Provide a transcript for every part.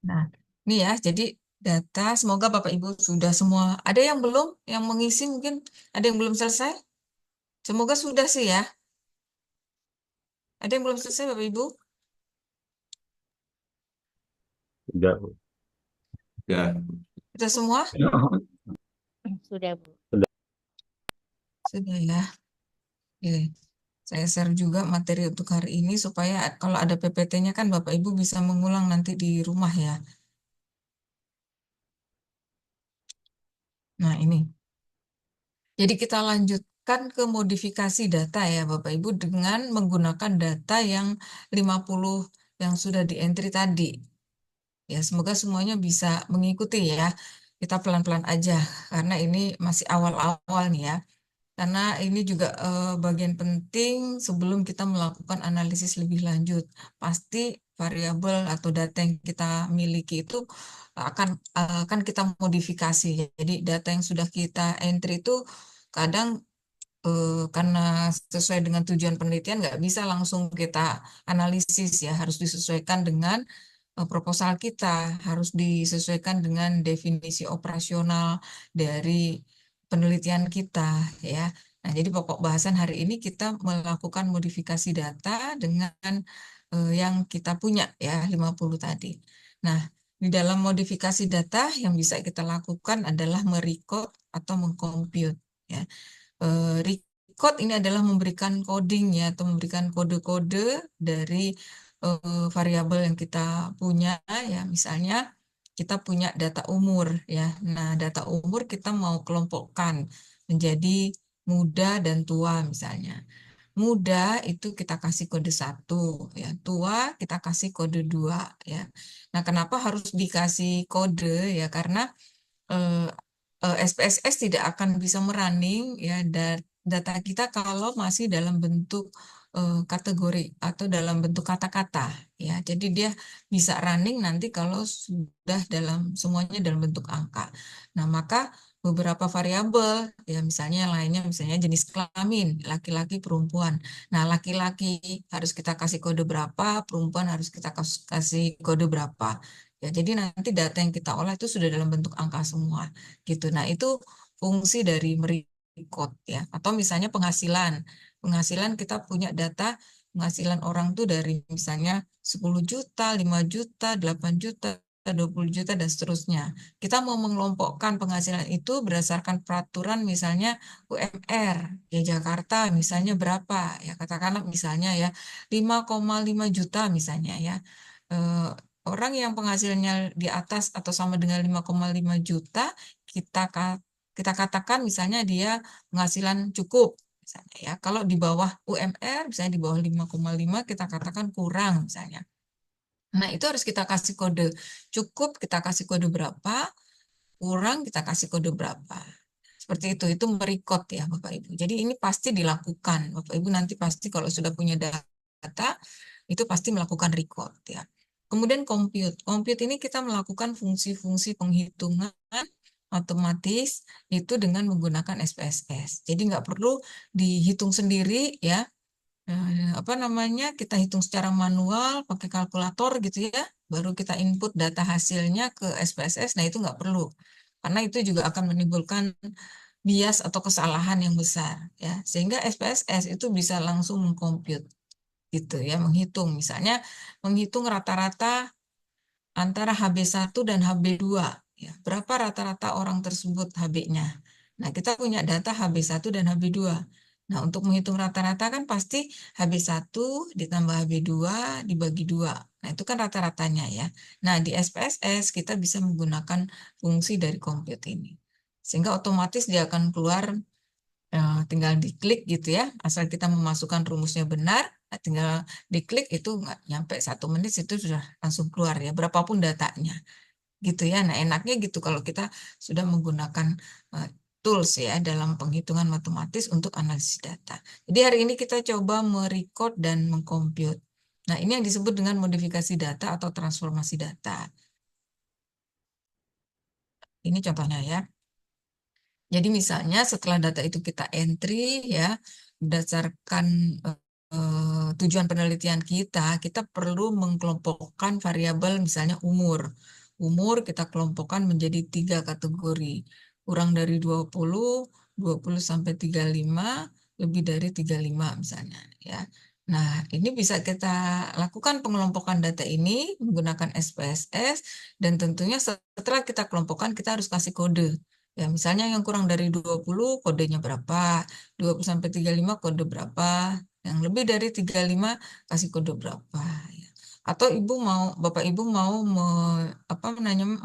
Nah, ini ya, jadi data semoga Bapak Ibu sudah semua. Ada yang belum, yang mengisi mungkin ada yang belum selesai? Semoga sudah sih ya. Ada yang belum selesai Bapak Ibu? Udah. Ya, Sudah semua? Sudah, Bu. Sudah ya. Oke. Saya share juga materi untuk hari ini supaya kalau ada PPT-nya kan Bapak Ibu bisa mengulang nanti di rumah ya. Nah, ini. Jadi kita lanjutkan ke modifikasi data ya Bapak Ibu dengan menggunakan data yang 50 yang sudah di-entry tadi. Ya, semoga semuanya bisa mengikuti ya. Kita pelan-pelan aja karena ini masih awal-awal nih ya. Karena ini juga bagian penting sebelum kita melakukan analisis lebih lanjut. Pasti variabel atau data yang kita miliki itu akan kita modifikasi. Jadi data yang sudah kita entry itu kadang karena sesuai dengan tujuan penelitian nggak bisa langsung kita analisis ya, harus disesuaikan dengan proposal kita, harus disesuaikan dengan definisi operasional dari penelitian kita ya. Nah, jadi pokok bahasan hari ini kita melakukan modifikasi data dengan yang kita punya ya 50 tadi. Nah, di dalam modifikasi data yang bisa kita lakukan adalah merecord atau mengcompute ya. Record ini adalah memberikan coding ya atau memberikan kode-kode dari variabel yang kita punya ya. Misalnya kita punya data umur ya. Nah, data umur kita mau kelompokkan menjadi muda dan tua misalnya. Muda itu kita kasih kode 1 ya. Tua kita kasih kode 2 ya. Nah, kenapa harus dikasih kode ya? Karena eh, SPSS tidak akan bisa merunning ya data kita kalau masih dalam bentuk kategori atau dalam bentuk kata-kata ya. Jadi dia bisa running nanti kalau sudah semuanya dalam bentuk angka. Nah, maka beberapa variabel ya misalnya yang lainnya misalnya jenis kelamin laki-laki perempuan. Nah, laki-laki harus kita kasih kode berapa, perempuan harus kita kasih kode berapa. Ya, jadi nanti data yang kita olah itu sudah dalam bentuk angka semua gitu. Nah, itu fungsi dari merecord ya. Atau misalnya penghasilan. Penghasilan kita punya data penghasilan orang tuh dari misalnya 10 juta, 5 juta, 8 juta, 20 juta dan seterusnya. Kita mau mengelompokkan penghasilan itu berdasarkan peraturan misalnya UMR ya Jakarta misalnya berapa ya katakanlah misalnya ya 5,5 juta misalnya ya. Eh, Orang yang penghasilannya di atas atau sama dengan 5,5 juta, kita kita katakan misalnya dia penghasilan cukup misalnya ya. Kalau di bawah UMR, misalnya di bawah 5,5 kita katakan kurang misalnya. Nah, itu harus kita kasih kode cukup, kita kasih kode berapa, kurang kita kasih kode berapa. Seperti itu merecord ya Bapak Ibu. Jadi ini pasti dilakukan. Bapak Ibu nanti pasti kalau sudah punya data, itu pasti melakukan record ya. Kemudian compute. Compute ini kita melakukan fungsi-fungsi penghitungan otomatis itu dengan menggunakan SPSS. Jadi nggak perlu dihitung sendiri ya. Apa namanya? Kita hitung secara manual pakai kalkulator gitu ya. Baru kita input data hasilnya ke SPSS. Nah itu nggak perlu. Karena itu juga akan menimbulkan bias atau kesalahan yang besar ya. Sehingga SPSS itu bisa langsung mengcompute gitu ya, menghitung misalnya menghitung rata-rata antara HB1 dan HB2 ya. Berapa rata-rata orang tersebut HB-nya. Nah, kita punya data HB1 dan HB2. Nah, untuk menghitung rata-rata kan pasti HB1 ditambah HB2 dibagi 2. Nah, itu kan rata-ratanya ya. Nah, di SPSS kita bisa menggunakan fungsi dari compute ini. Sehingga otomatis dia akan keluar tinggal diklik gitu ya, asal kita memasukkan rumusnya benar, tinggal diklik itu nggak nyampe 1 menit itu sudah langsung keluar ya, berapapun datanya gitu ya. Nah enaknya gitu kalau kita sudah menggunakan eh, tools ya dalam penghitungan matematis untuk analisis data. Jadi hari ini kita coba merecord dan mengcompute. Nah ini yang disebut dengan modifikasi data atau transformasi data. Ini contohnya ya. Jadi misalnya setelah data itu kita entry ya berdasarkan tujuan penelitian kita perlu mengkelompokkan variabel misalnya umur. Umur kita kelompokkan menjadi 3 kategori. Kurang dari 20, 20 sampai 35, lebih dari 35 misalnya ya. Nah, ini bisa kita lakukan pengelompokan data ini menggunakan SPSS dan tentunya setelah kita kelompokkan kita harus kasih kode. Ya, misalnya yang kurang dari 20 kodenya berapa, 20 sampai 35 kode berapa, yang lebih dari 35 kasih kode berapa ya. Atau Bapak Ibu mau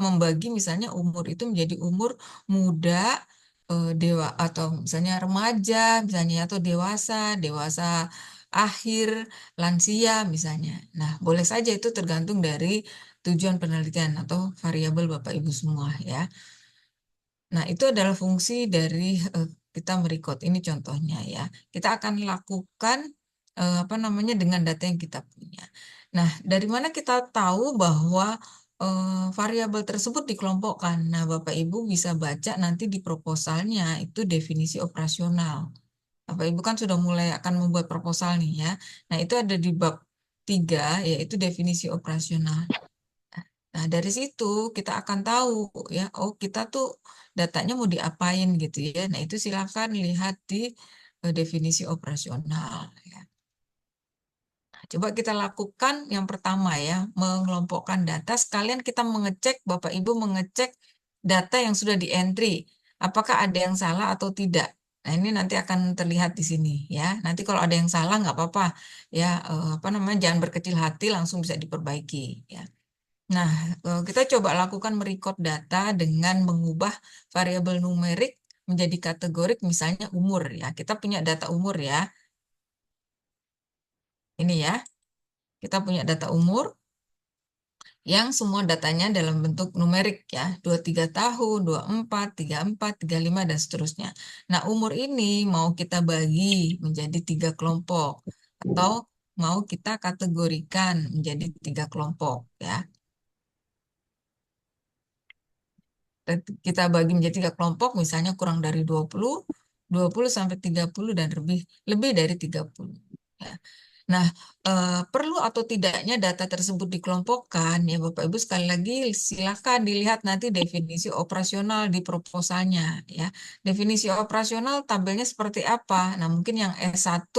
membagi misalnya umur itu menjadi umur muda, dewa atau misalnya remaja misalnya atau dewasa akhir, lansia misalnya. Nah, boleh saja itu tergantung dari tujuan penelitian atau variabel Bapak Ibu semua ya. Nah, itu adalah fungsi dari kita merecord. Ini contohnya ya. Kita akan lakukan dengan data yang kita punya. Nah, dari mana kita tahu bahwa variabel tersebut dikelompokkan? Nah, Bapak Ibu bisa baca nanti di proposalnya itu definisi operasional. Bapak Ibu kan sudah mulai akan membuat proposal nih ya. Nah, itu ada di bab 3 yaitu definisi operasional. Nah, dari situ kita akan tahu ya, oh kita tuh datanya mau diapain gitu ya. Nah, itu silakan lihat di definisi operasional ya. Nah, coba kita lakukan yang pertama ya, mengelompokkan data sekalian kita mengecek, Bapak Ibu mengecek data yang sudah di entry. Apakah ada yang salah atau tidak? Nah, ini nanti akan terlihat di sini ya. Nanti kalau ada yang salah nggak apa-apa ya, jangan berkecil hati, langsung bisa diperbaiki ya. Nah, kita coba lakukan merecord data dengan mengubah variabel numerik menjadi kategorik, misalnya umur ya. Kita punya data umur ya. Ini ya, kita punya data umur yang semua datanya dalam bentuk numerik ya. 23 tahun, 24, 34, 35, dan seterusnya. Nah, umur ini mau kita bagi menjadi 3 kelompok atau mau kita kategorikan menjadi 3 kelompok ya. Kita bagi menjadi 3 kelompok, misalnya kurang dari 20, 20 sampai 30, dan lebih dari 30. Ya. Nah, perlu atau tidaknya data tersebut dikelompokkan, ya Bapak Ibu sekali lagi silakan dilihat nanti definisi operasional di proposalnya. Ya. Definisi operasional tabelnya seperti apa? Nah, mungkin yang S1,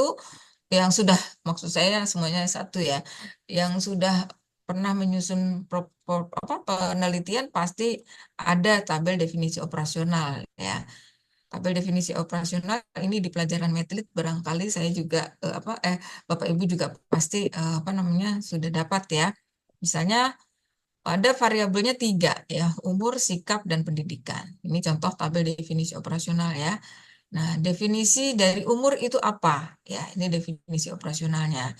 yang sudah, maksud saya semuanya S1 ya, yang sudah pernah menyusun penelitian pasti ada tabel definisi operasional ya. Tabel definisi operasional ini di pelajaran Matlit barangkali saya juga Bapak Ibu juga pasti sudah dapat ya. Misalnya ada variabelnya 3 ya, umur, sikap, dan pendidikan. Ini contoh tabel definisi operasional ya. Nah, definisi dari umur itu apa? Ya, ini definisi operasionalnya.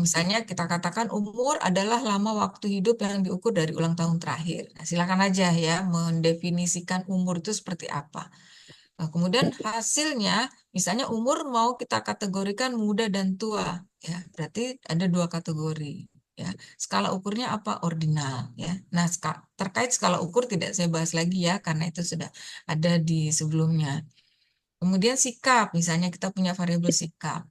Misalnya kita katakan umur adalah lama waktu hidup yang diukur dari ulang tahun terakhir. Nah, silakan aja ya mendefinisikan umur itu seperti apa. Nah, kemudian hasilnya, misalnya umur mau kita kategorikan muda dan tua, ya berarti ada 2 kategori. Ya, skala ukurnya apa? Ordinal. Ya, nah terkait skala ukur tidak saya bahas lagi ya, karena itu sudah ada di sebelumnya. Kemudian sikap, misalnya kita punya variabel sikap.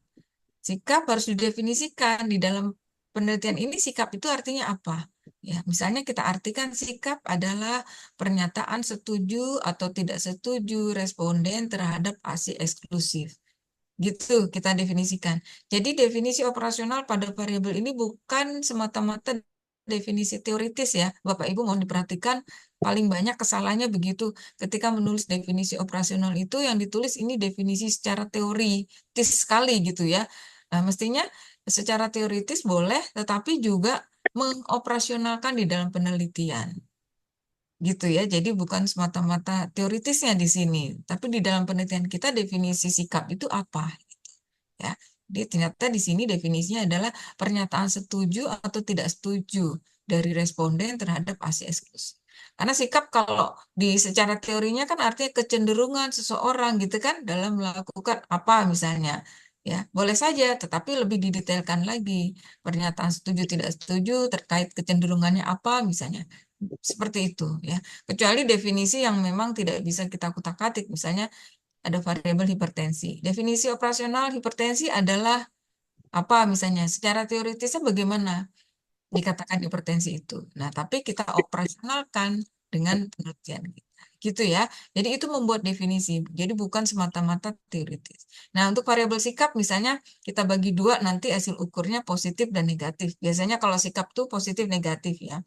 Sikap harus didefinisikan di dalam penelitian ini. Sikap itu artinya apa? Ya, misalnya kita artikan sikap adalah pernyataan setuju atau tidak setuju responden terhadap ASI eksklusif. Gitu kita definisikan. Jadi definisi operasional pada variabel ini bukan semata-mata definisi teoritis ya. Bapak Ibu mohon diperhatikan, paling banyak kesalahannya begitu. Ketika menulis definisi operasional itu yang ditulis ini definisi secara teoritis sekali gitu ya. Nah, mestinya secara teoritis boleh, tetapi juga mengoperasionalkan di dalam penelitian. Gitu ya. Jadi bukan semata-mata teoritisnya di sini, tapi di dalam penelitian kita definisi sikap itu apa? Ya. Jadi ternyata di sini definisinya adalah pernyataan setuju atau tidak setuju dari responden terhadap ASI eksklusif. Karena sikap kalau di secara teorinya kan artinya kecenderungan seseorang gitu kan dalam melakukan apa misalnya. Ya, boleh saja, tetapi lebih didetailkan lagi. Pernyataan setuju tidak setuju terkait kecenderungannya apa misalnya. Seperti itu ya. Kecuali definisi yang memang tidak bisa kita kutak-atik, misalnya ada variabel hipertensi. Definisi operasional hipertensi adalah Apa misalnya secara teoritisnya bagaimana dikatakan hipertensi itu. Nah, tapi kita operasionalkan dengan penelitian kita. Gitu ya. Jadi itu membuat definisi. Jadi bukan semata-mata teoritis. Nah, untuk variabel sikap misalnya kita bagi dua nanti hasil ukurnya positif dan negatif. Biasanya kalau sikap tuh positif negatif ya.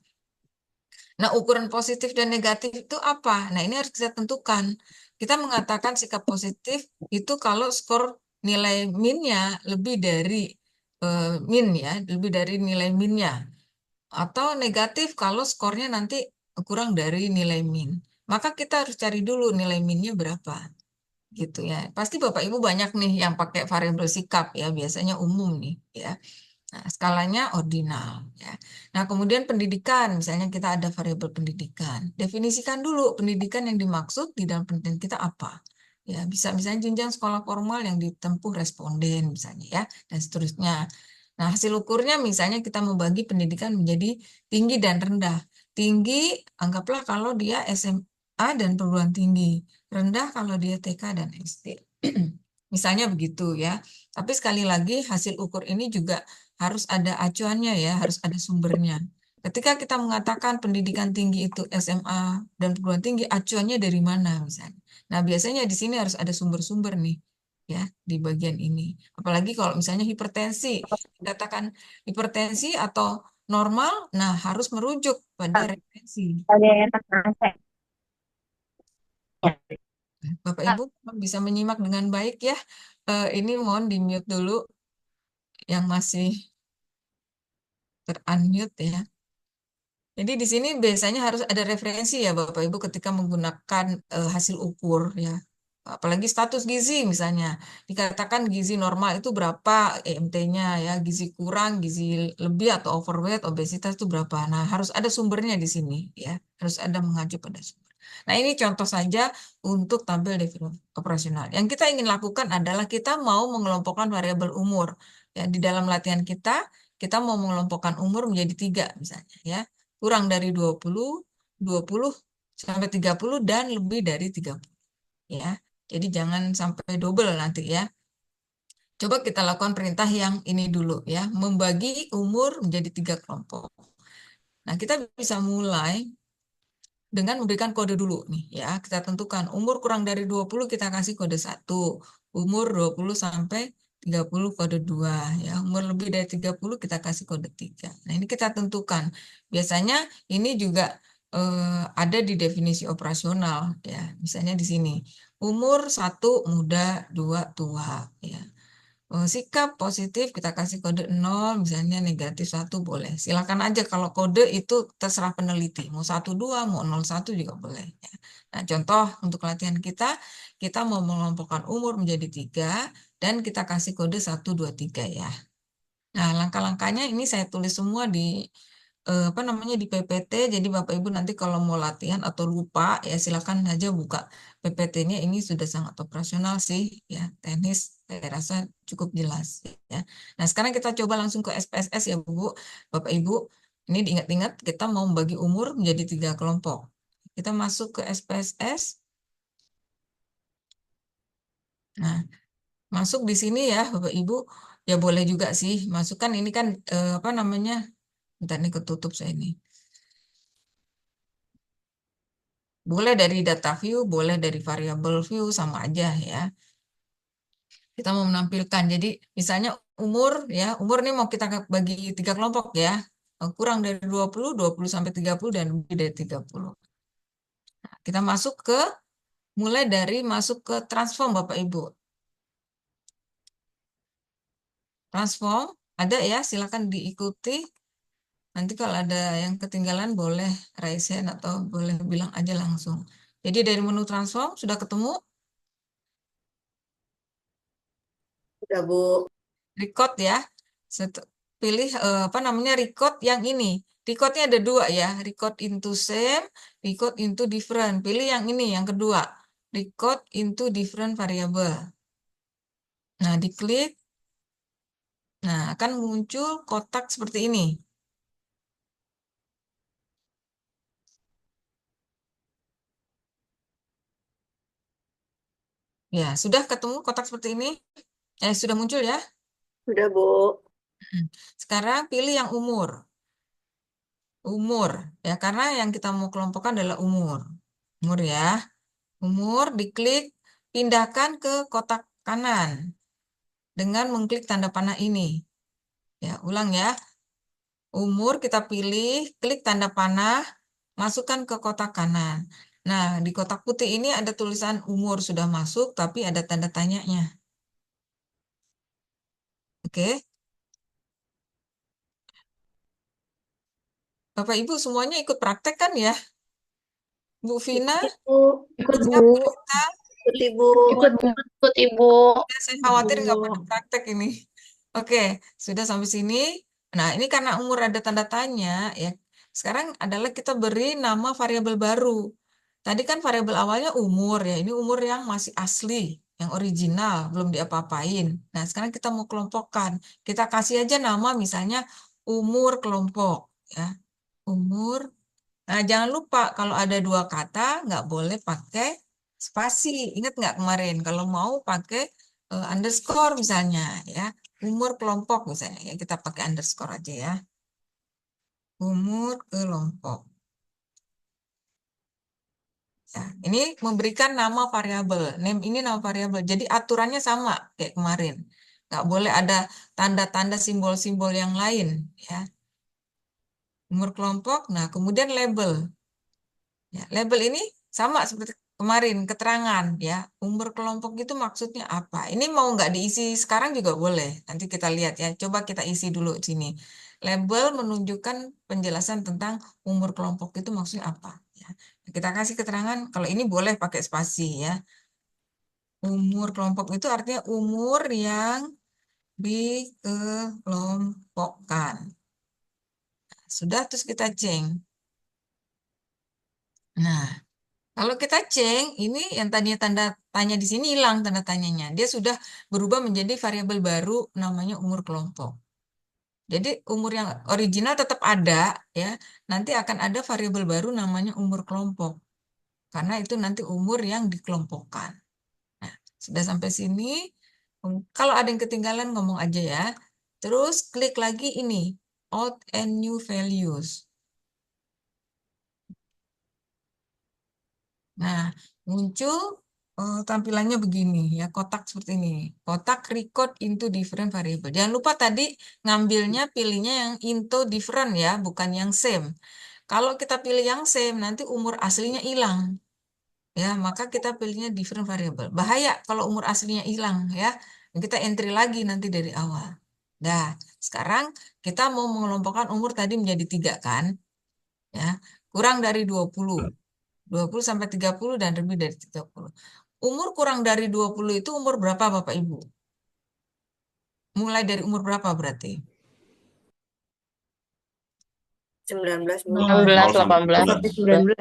Nah, ukuran positif dan negatif itu apa? Nah, ini harus kita tentukan. Kita mengatakan sikap positif itu kalau skor nilai minnya lebih dari min ya, lebih dari nilai minnya. Atau negatif kalau skornya nanti kurang dari nilai min. Maka kita harus cari dulu nilai minnya berapa. Gitu ya. Pasti Bapak Ibu banyak nih yang pakai variabel sikap ya, biasanya umum nih ya. Nah, skalanya ordinal ya. Nah, kemudian pendidikan, misalnya kita ada variabel pendidikan. Definisikan dulu pendidikan yang dimaksud di dalam pendidikan kita apa. Ya, bisa misalnya jenjang sekolah formal yang ditempuh responden misalnya ya, dan seterusnya. Nah, hasil ukurnya misalnya kita membagi pendidikan menjadi tinggi dan rendah. Tinggi, anggaplah kalau dia SMA dan perguruan tinggi. Rendah kalau dia TK dan SD. Misalnya begitu ya. Tapi sekali lagi hasil ukur ini juga harus ada acuannya ya, harus ada sumbernya. Ketika kita mengatakan pendidikan tinggi itu SMA dan perguruan tinggi, acuannya dari mana misalnya. Nah, biasanya di sini harus ada sumber-sumber nih ya di bagian ini. Apalagi kalau misalnya hipertensi, dikatakan hipertensi atau normal, nah harus merujuk pada referensi. Ada yang tentang saya. Bapak Ibu bisa menyimak dengan baik ya. Ini mohon di mute dulu yang masih ter-unmute ya. Jadi di sini biasanya harus ada referensi ya Bapak Ibu ketika menggunakan hasil ukur ya. Apalagi status gizi misalnya. Dikatakan gizi normal itu berapa EMT-nya ya, gizi kurang, gizi lebih atau overweight, obesitas itu berapa. Nah, harus ada sumbernya di sini ya. Harus ada mengacu pada sumber. Nah, ini contoh saja untuk tabel definisi operasional. Yang kita ingin lakukan adalah kita mau mengelompokkan variabel umur. Ya, di dalam latihan kita mau mengelompokkan umur menjadi 3 misalnya ya, kurang dari 20 sampai 30 dan lebih dari 30 ya. Jadi jangan sampai double nanti ya. Coba kita lakukan perintah yang ini dulu ya, membagi umur menjadi 3 kelompok. Nah, kita bisa mulai dengan memberikan kode dulu nih ya. Kita tentukan umur kurang dari 20 kita kasih kode 1, umur 20 sampai 30 kode 2 ya. Umur lebih dari 30 kita kasih kode 3. Nah, ini kita tentukan. Biasanya ini juga ada di definisi operasional ya. Misalnya di sini. Umur 1 muda, 2 tua ya. Sikap positif kita kasih kode 0, misalnya negatif 1 boleh. Silakan aja kalau kode itu terserah peneliti. Mau 12, mau 01 juga boleh. Ya. Nah, contoh untuk latihan kita mau mengelompokkan umur menjadi 3 dan kita kasih kode 1, 2, 3 ya. Nah, langkah-langkahnya ini saya tulis semua di apa namanya di PPT. Jadi Bapak Ibu nanti kalau mau latihan atau lupa ya silakan aja buka PPT-nya. Ini sudah sangat operasional sih ya, teknis saya rasa cukup jelas ya. Nah, sekarang kita coba langsung ke SPSS ya Bu, Bapak Ibu. Ini diingat-ingat kita mau membagi umur menjadi 3 kelompok. Kita masuk ke SPSS. Nah, masuk di sini ya Bapak Ibu. Ya boleh juga sih masukkan ini kan apa namanya? Bentar nih ketutup saya ini. Boleh dari data view, boleh dari variable view, sama aja ya. Kita mau menampilkan. Jadi misalnya umur ya, umur ini mau kita bagi 3 kelompok ya. Kurang dari 20 sampai 30 dan lebih dari 30. Nah, kita masuk ke mulai dari masuk ke transform Bapak Ibu. Transform ada ya, silakan diikuti. Nanti kalau ada yang ketinggalan boleh raise hand atau boleh bilang aja langsung. Jadi dari menu transform sudah ketemu. Udah, Bu. Record ya. Pilih apa namanya record yang ini. Recordnya ada 2 ya. Record into same, record into different. Pilih yang ini, yang kedua. Record into different variable. Nah, diklik. Nah, akan muncul kotak seperti ini. Ya, sudah ketemu kotak seperti ini? Sudah muncul ya? Sudah, Bu. Sekarang pilih yang umur. Umur, ya, karena yang kita mau kelompokkan adalah umur. Umur ya. Umur, diklik, pindahkan ke kotak kanan dengan mengklik tanda panah ini. Ya, ulang ya. Umur kita pilih, klik tanda panah, masukkan ke kotak kanan. Nah, di kotak putih ini ada tulisan umur sudah masuk, tapi ada tanda tanyanya. Oke. Bapak Ibu semuanya ikut praktek kan ya? Bu Vina, Ibu, Ikut, Bu. siapa kita? ikut Ibu. Ikut, Bu. Ikut, Ibu. Ya, saya khawatir nggak Bu. pada praktek ini. Oke, sudah sampai sini. Nah, ini karena umur ada tanda tanya, ya. Sekarang adalah kita beri nama variabel baru. Tadi kan variabel awalnya umur, ya. Ini umur yang masih asli, yang original, belum diapa-apain. Nah, sekarang kita mau kelompokkan. Kita kasih aja nama misalnya umur kelompok, ya. Umur. Nah, jangan lupa kalau ada dua kata nggak boleh pakai spasi. Ingat nggak kemarin kalau mau pakai underscore misalnya ya. Umur kelompok misalnya ya kita pakai underscore aja ya. Umur kelompok. Ya, ini memberikan nama variabel. Name ini nama variabel. Jadi aturannya sama kayak kemarin. Nggak boleh ada tanda-tanda simbol-simbol yang lain ya. Umur kelompok. Nah, kemudian label. Ya, label ini sama seperti kemarin, keterangan ya. Umur kelompok itu maksudnya apa? Ini mau nggak diisi sekarang juga boleh. Nanti kita lihat ya. Coba kita isi dulu di sini. Label menunjukkan penjelasan tentang umur kelompok itu maksudnya apa. Ya. Kita kasih keterangan, kalau ini boleh pakai spasi ya. Umur kelompok itu artinya umur yang dikelompokkan. Sudah, terus kita ceng. Nah, kalau kita ceng, ini yang tadinya tanda tanya di sini hilang tanda tanyanya. Dia sudah berubah menjadi variabel baru namanya umur kelompok. Jadi umur yang original tetap ada ya. Nanti akan ada variabel baru namanya umur kelompok. Karena itu nanti umur yang dikelompokkan. Nah, sudah sampai sini. Kalau ada yang ketinggalan ngomong aja ya. Terus klik lagi ini, old and new values. Nah, muncul tampilannya begini ya, kotak seperti ini. Kotak record into different variable. Jangan lupa tadi ngambilnya pilihnya yang into different ya, bukan yang same. Kalau kita pilih yang same, nanti umur aslinya hilang. Ya, maka kita pilihnya different variable. Bahaya kalau umur aslinya hilang ya. Kita entry lagi nanti dari awal. Nah, sekarang kita mau mengelompokkan umur tadi menjadi 3 kan? Ya, kurang dari 20. 20 sampai 30 dan lebih dari 30. Umur kurang dari 20 itu umur berapa Bapak Ibu? Mulai dari umur berapa berarti? 19, Bu. 19, 18. 19.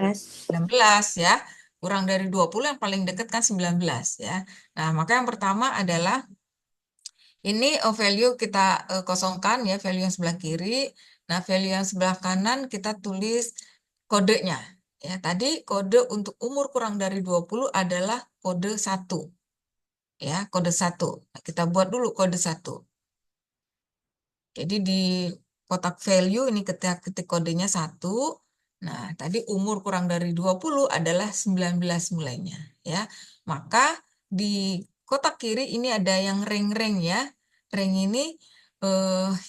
19 ya. Kurang dari 20 yang paling dekat kan 19 ya. Nah, maka yang pertama adalah ini value kita kosongkan ya, value yang sebelah kiri. Nah, value yang sebelah kanan kita tulis kodenya. Ya, tadi kode untuk umur kurang dari 20 adalah kode 1. Ya, kode 1. Nah, kita buat dulu kode 1. Jadi di kotak value ini ketik kodenya 1. Nah, tadi umur kurang dari 20 adalah 19 mulainya. Ya, maka di kotak kiri ini ada yang ring-ring ya. Ring ini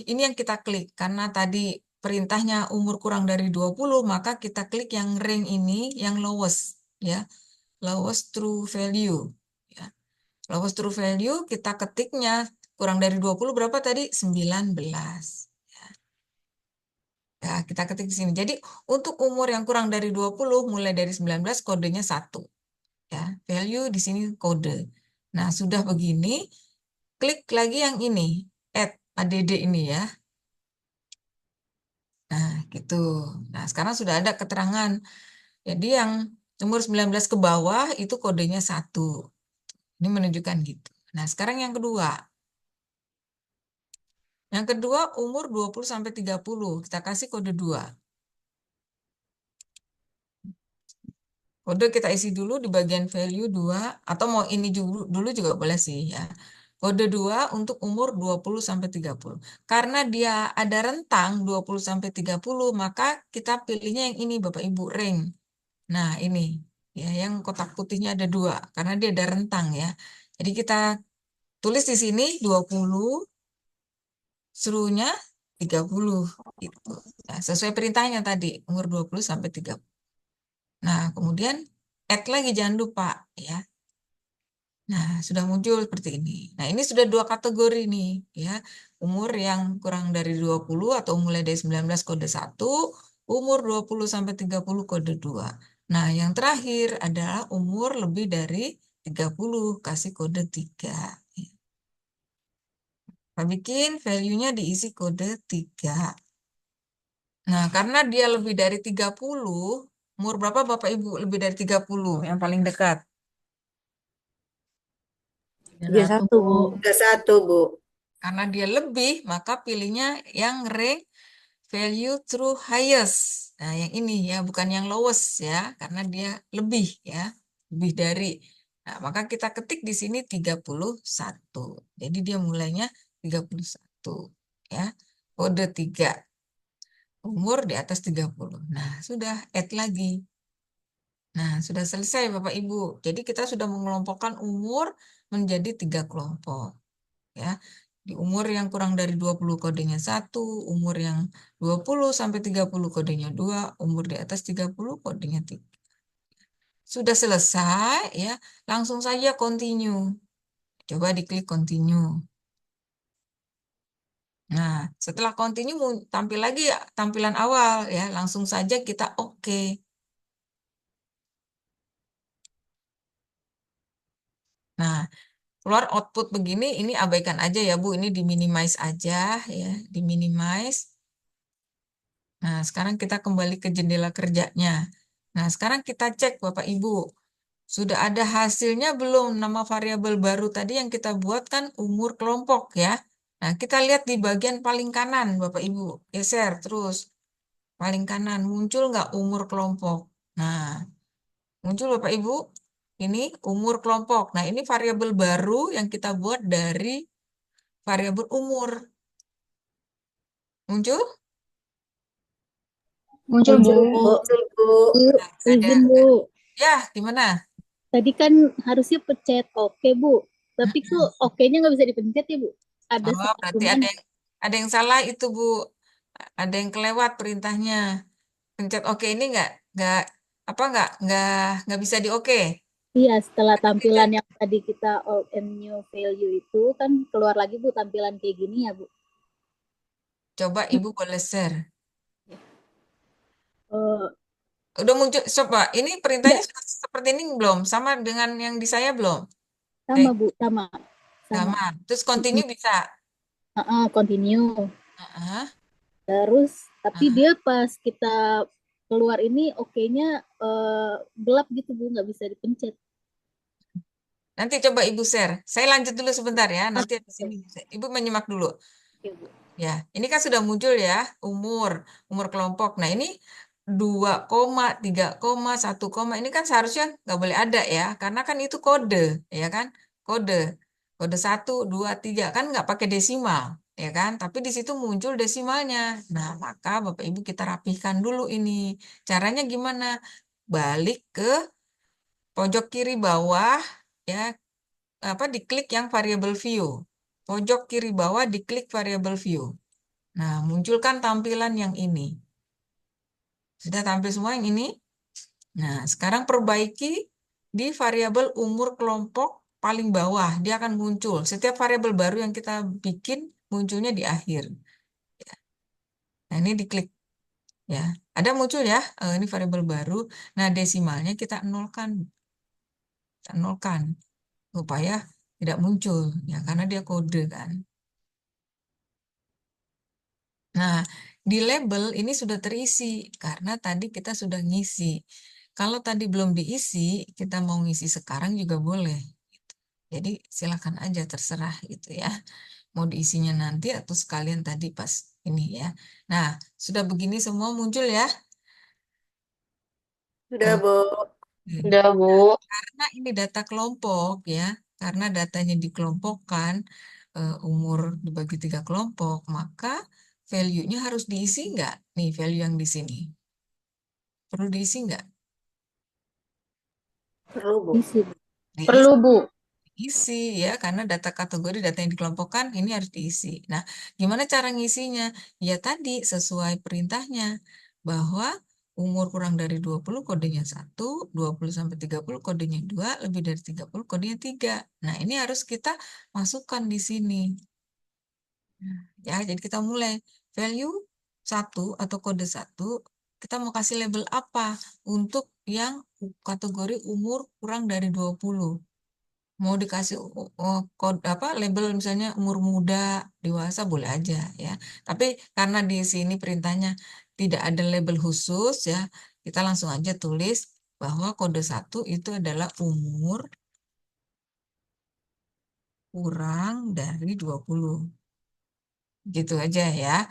ini yang kita klik. Karena tadi perintahnya umur kurang dari 20, maka kita klik yang ring ini, yang lowest. Ya, lowest true value. Ya. Lowest true value kita ketiknya kurang dari 20 berapa tadi? 19. Ya, kita ketik di sini. Jadi untuk umur yang kurang dari 20 mulai dari 19 kodenya 1. Ya, value di sini kode. Nah, sudah begini, klik lagi yang ini, add ini ya. Nah, gitu. Nah, sekarang sudah ada keterangan. Jadi yang umur 19 ke bawah itu kodenya 1. Ini menunjukkan gitu. Nah, sekarang yang kedua. Yang kedua umur 20 sampai 30. Kita kasih kode 2. Kode kita isi dulu di bagian value 2 atau mau ini dulu juga boleh sih ya. Kode 2 untuk umur 20 sampai 30. Karena dia ada rentang 20 sampai 30, maka kita pilihnya yang ini Bapak Ibu, ring. Nah, ini ya yang kotak putihnya ada 2 karena dia ada rentang ya. Jadi kita tulis di sini 20, serunya 30 gitu. Nah, sesuai perintahnya tadi, umur 20 sampai 30. Nah, kemudian add lagi jangan lupa ya. Nah, sudah muncul seperti ini. Nah, ini sudah 2 kategori nih ya. Umur yang kurang dari 20 atau mulai dari 19 kode 1, umur 20 sampai 30 kode 2. Nah, yang terakhir adalah umur lebih dari 30 kasih kode 3. Kita bikin value-nya diisi kode 3. Nah, karena dia lebih dari 30, umur berapa Bapak Ibu lebih dari 30 yang paling dekat? 31, Bu. 31, Bu. Karena dia lebih, maka pilihnya yang rank value true highest. Nah, yang ini ya, bukan yang lowest ya, karena dia lebih ya, lebih dari. Nah, maka kita ketik di sini 31. Jadi dia mulainya 31 ya. Kode 3. Umur di atas 30. Nah, sudah add lagi. Nah, sudah selesai Bapak Ibu. Jadi kita sudah mengelompokkan umur menjadi 3 kelompok. Ya. Di umur yang kurang dari 20 kodenya 1, umur yang 20 sampai 30 kodenya 2, umur di atas 30 kodenya 3. Sudah selesai ya, langsung saja continue. Coba diklik continue. Nah, setelah continue tampil lagi ya, tampilan awal ya, langsung saja kita oke. Nah, keluar output begini, ini abaikan aja ya Bu, ini di-minimize aja ya, di-minimize. Nah, sekarang kita kembali ke jendela kerjanya. Nah, sekarang kita cek Bapak Ibu, sudah ada hasilnya belum nama variabel baru tadi yang kita buat kan umur kelompok ya. Nah, kita lihat di bagian paling kanan Bapak Ibu, geser terus. Paling kanan, muncul nggak umur kelompok? Nah, muncul Bapak Ibu, ini umur kelompok. Nah, ini variabel baru yang kita buat dari variabel umur. Muncul? Muncul, Bu. Muncul, Bu. Ada. Izin Bu, Ya, gimana? tadi kan harusnya pencet oke Bu, tapi kok oke-nya nggak bisa dipencet ya Bu? Ada Oh, salah berarti gimana? ada yang salah itu Bu. Ada yang kelewat perintahnya. Pencet oke ini nggak apa nggak bisa di oke. Iya, setelah tampilan yang tadi kita old and new value itu kan keluar lagi Bu tampilan kayak gini ya Bu. Coba Ibu boleh share. Eh, Udah muncul, coba. Ini perintahnya udah sudah seperti ini belum? Sama dengan yang di saya belum? sama Bu, sama. Sama. Terus continue bisa. Continue. Heeh, Terus tapi heeh. dia pas kita keluar ini oke-nya gelap gitu Bu, nggak bisa dipencet. Nanti coba Ibu share. Saya lanjut dulu sebentar ya. Nanti di sini Oke, Ibu menyimak dulu. Bu. Ya, ini kan sudah muncul ya umur kelompok. Nah, ini 2, 3, 1, ini kan seharusnya nggak boleh ada ya, karena kan itu kode, ya kan? Kode, kode 1, 2, 3 kan nggak pakai desimal, ya kan? Tapi di situ muncul desimalnya. Nah, maka Bapak Ibu kita rapihkan dulu ini. Caranya gimana? Balik ke pojok kiri bawah, ya, apa diklik yang variable view. Pojok kiri bawah diklik variable view. Nah, munculkan tampilan yang ini. Sudah tampil semua yang ini? Nah, sekarang perbaiki di variabel umur kelompok paling bawah. Dia akan muncul. Setiap variabel baru yang kita bikin munculnya di akhir. Nah, ini diklik. Ya, ada muncul ya. Ini variabel baru. Nah, desimalnya kita nolkan. Kita nolkan. Supaya tidak muncul. Ya, karena dia kode kan. Nah, di label ini sudah terisi karena tadi kita sudah ngisi. Kalau tadi belum diisi, kita mau ngisi sekarang juga boleh. Gitu. Jadi silakan aja terserah gitu ya. Mau diisinya nanti atau sekalian tadi pas ini ya. Nah, sudah begini semua muncul ya. Sudah, Bu. Udah, Bu. Karena ini data kelompok ya. karena datanya dikelompokkan, umur dibagi 3 kelompok, maka value-nya harus diisi nggak? Nih, value yang di sini. Perlu diisi nggak? Perlu, Bu. Isi. Perlu, Bu. Diisi ya, karena data kategori data yang dikelompokkan ini harus diisi. Nah, gimana cara ngisinya? Ya tadi sesuai perintahnya bahwa umur kurang dari 20 kodenya 1, 20 sampai 30 kodenya 2, lebih dari 30 kodenya 3. Nah, ini harus kita masukkan di sini. Ya, jadi kita mulai value 1 atau kode 1, kita mau kasih label apa untuk yang kategori umur kurang dari 20. Mau dikasih kode apa label misalnya umur muda, dewasa boleh aja ya. Tapi karena di sini perintahnya tidak ada label khusus ya, kita langsung aja tulis bahwa kode 1 itu adalah umur kurang dari 20. Gitu aja ya.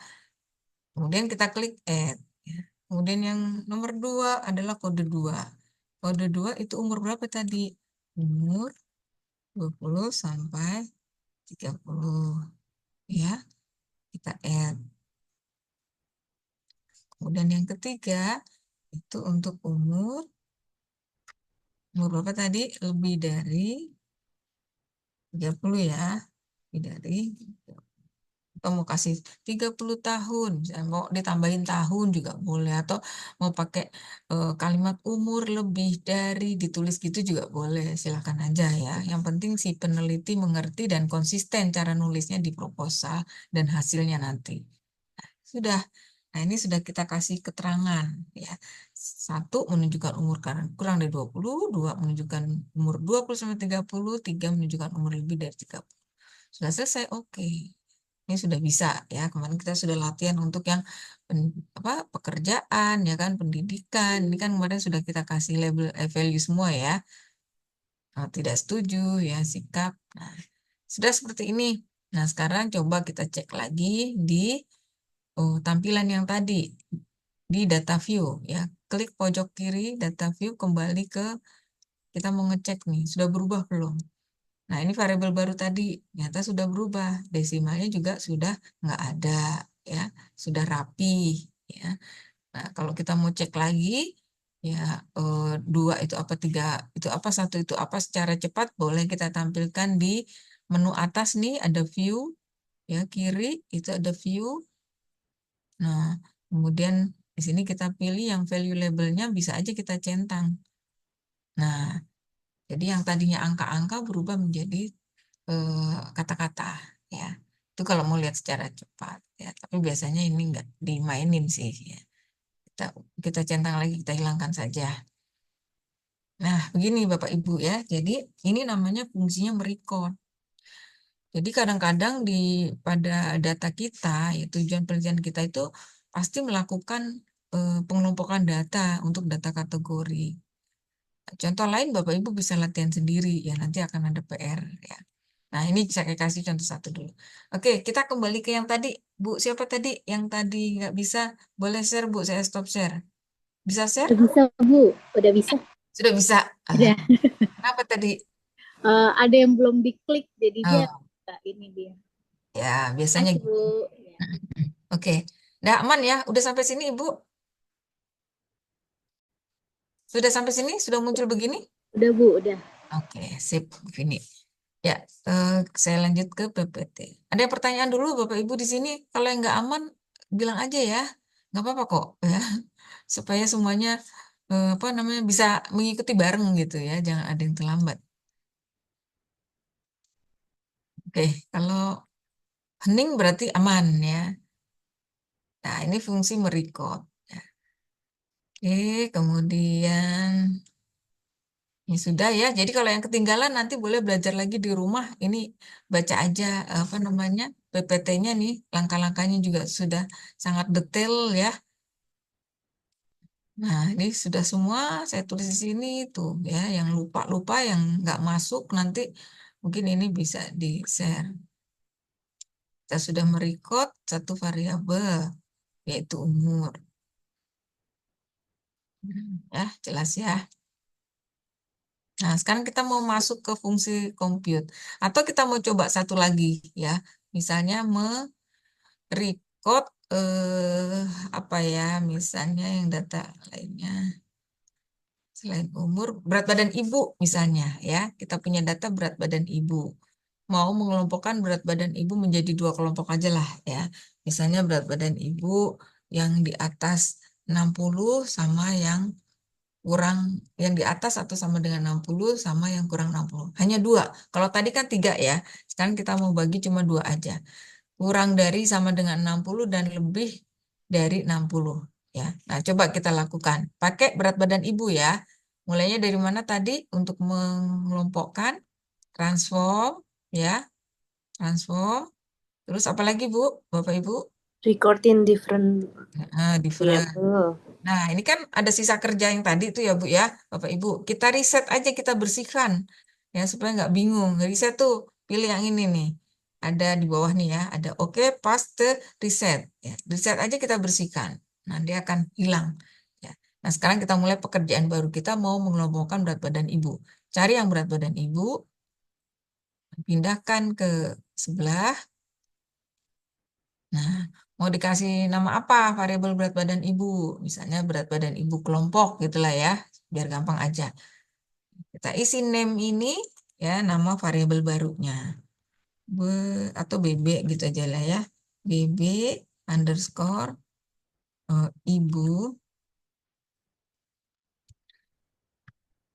Kemudian kita klik add ya. Kemudian yang nomor 2 adalah kode 2. Kode 2 itu umur berapa tadi? Umur 20 sampai 30 ya. Kita add. Kemudian yang ketiga itu untuk umur berapa tadi? Lebih dari 30 ya. Lebih dari, atau mau kasih 30 tahun, misalnya mau ditambahin tahun juga boleh, atau mau pakai kalimat umur lebih dari, ditulis gitu juga boleh, silakan aja ya. Yang penting si peneliti mengerti dan konsisten cara nulisnya di proposal dan hasilnya nanti. Sudah. Nah, ini sudah kita kasih keterangan ya. 1 menunjukkan umur kurang dari 20, 2 menunjukkan umur 20 sampai 30, 3 menunjukkan umur lebih dari 30. Sudah selesai, oke. Ini sudah bisa ya. Kemarin kita sudah latihan untuk yang pekerjaan ya kan, pendidikan. Ini kan kemarin sudah kita kasih label value semua ya. Tidak setuju ya, sikap. Nah, sudah seperti ini. Nah, sekarang coba kita cek lagi di tampilan yang tadi di data view ya. Klik pojok kiri data view, kembali ke kita mau ngecek nih sudah berubah belum. Nah, ini variabel baru tadi ternyata sudah berubah, desimalnya juga sudah nggak ada ya, sudah rapi ya. Nah, kalau kita mau cek lagi ya, 2 itu apa, 3 itu apa, 1 itu apa, secara cepat boleh kita tampilkan di menu atas nih, ada view ya, kiri itu ada view. Nah, kemudian di sini kita pilih yang value labelnya, bisa aja kita centang. Nah, jadi yang tadinya angka-angka berubah menjadi kata-kata ya. Itu kalau mau lihat secara cepat ya. Tapi biasanya ini enggak dimainin sih ya. Kita centang lagi, kita hilangkan saja. Nah, begini Bapak Ibu ya. Jadi ini namanya fungsinya merecord. Jadi kadang-kadang pada data kita, ya, tujuan penelitian kita itu pasti melakukan pengelompokan data untuk data kategori. Contoh lain Bapak Ibu bisa latihan sendiri ya, nanti akan ada PR ya. Nah, ini saya kasih contoh satu dulu. Oke, kita kembali ke yang tadi. Bu, siapa tadi yang tadi nggak bisa? Boleh share, Bu. Saya stop share. Bisa share? Udah bisa, Bu. Udah bisa. Sudah bisa. Udah. Kenapa tadi? Ada yang belum diklik, jadi dia ini dia. Ya, biasanya Makasih, gitu. Bu. Oke. Nah, aman ya? Udah sampai sini, Ibu? Sudah sampai sini? Sudah muncul begini? Udah, Bu. Udah. Oke, sip. Begini. Ya, saya lanjut ke PPT. Ada pertanyaan dulu Bapak Ibu di sini? Kalau yang nggak aman, bilang aja ya. Nggak apa-apa kok ya. Supaya semuanya bisa mengikuti bareng gitu ya. Jangan ada yang terlambat. Oke, kalau hening berarti aman ya. Nah, ini fungsi merecord. Ya. Oke, kemudian ini sudah ya. Jadi kalau yang ketinggalan nanti boleh belajar lagi di rumah. Ini baca aja PPT-nya nih. Langkah-langkahnya juga sudah sangat detail ya. Nah, ini sudah semua saya tulis di sini tuh ya. Yang lupa-lupa, yang nggak masuk nanti mungkin ini bisa di-share. Kita sudah merecord satu variabel yaitu umur. Ya, jelas ya. Nah, sekarang kita mau masuk ke fungsi compute. Atau kita mau coba satu lagi ya. Misalnya record apa ya, misalnya yang data lainnya selain umur, berat badan ibu misalnya ya. Kita punya data berat badan ibu. Mau mengelompokkan berat badan ibu menjadi 2 kelompok aja lah ya. Misalnya berat badan ibu yang di atas 60 sama yang kurang, yang di atas atau sama dengan 60 sama yang kurang 60. Hanya 2. Kalau tadi kan 3 ya. Sekarang kita mau bagi cuma 2 aja. Kurang dari sama dengan 60 dan lebih dari 60 ya. Nah, coba kita lakukan. Pakai berat badan ibu ya. Mulainya dari mana tadi untuk mengelompokkan? Transform ya. Transform. Terus apa lagi Bu? Bapak Ibu? Recording different. Iya, Different. tuh. Nah, ini kan ada sisa kerja yang tadi itu ya Bu ya, Bapak Ibu. Kita reset aja, kita bersihkan. Ya, supaya nggak bingung. Reset tuh, pilih yang ini nih. Ada di bawah nih ya, ada oke, paste, reset. Ya, reset aja kita bersihkan. Nah, dia akan hilang. Ya. Nah, sekarang kita mulai pekerjaan baru. Kita mau mengelompokkan berat badan Ibu. Cari yang berat badan Ibu, pindahkan ke sebelah. Nah, mau dikasih nama apa variabel berat badan ibu? Misalnya berat badan ibu kelompok gitulah ya, biar gampang aja. Kita isi name ini ya, nama variabel barunya. Atau BB gitu aja lah ya. BB underscore ibu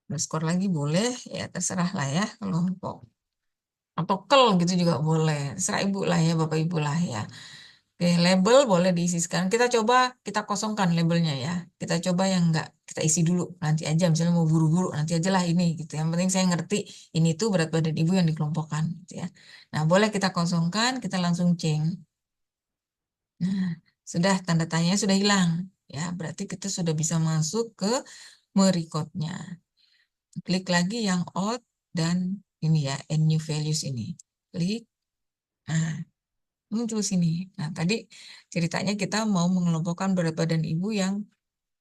underscore lagi boleh ya, terserah lah ya, kelompok. Atau kel gitu juga boleh. Terserah ibu lah ya, bapak ibu lah ya. Oke, label boleh diisi sekarang. Kita coba, kita kosongkan labelnya ya. Kita coba yang enggak, kita isi dulu. Nanti aja, misalnya mau buru-buru, nanti aja lah ini. Gitu. Yang penting saya ngerti, ini tuh berat badan ibu yang dikelompokkan. Gitu ya. Nah, boleh kita kosongkan, kita langsung change. Nah, sudah tanda tanya sudah hilang. Ya, berarti kita sudah bisa masuk ke merecordnya. Klik lagi yang out dan ini ya, add new values ini. Klik. Nah, muncul sini. Nah, tadi ceritanya kita mau mengelompokkan berat badan ibu yang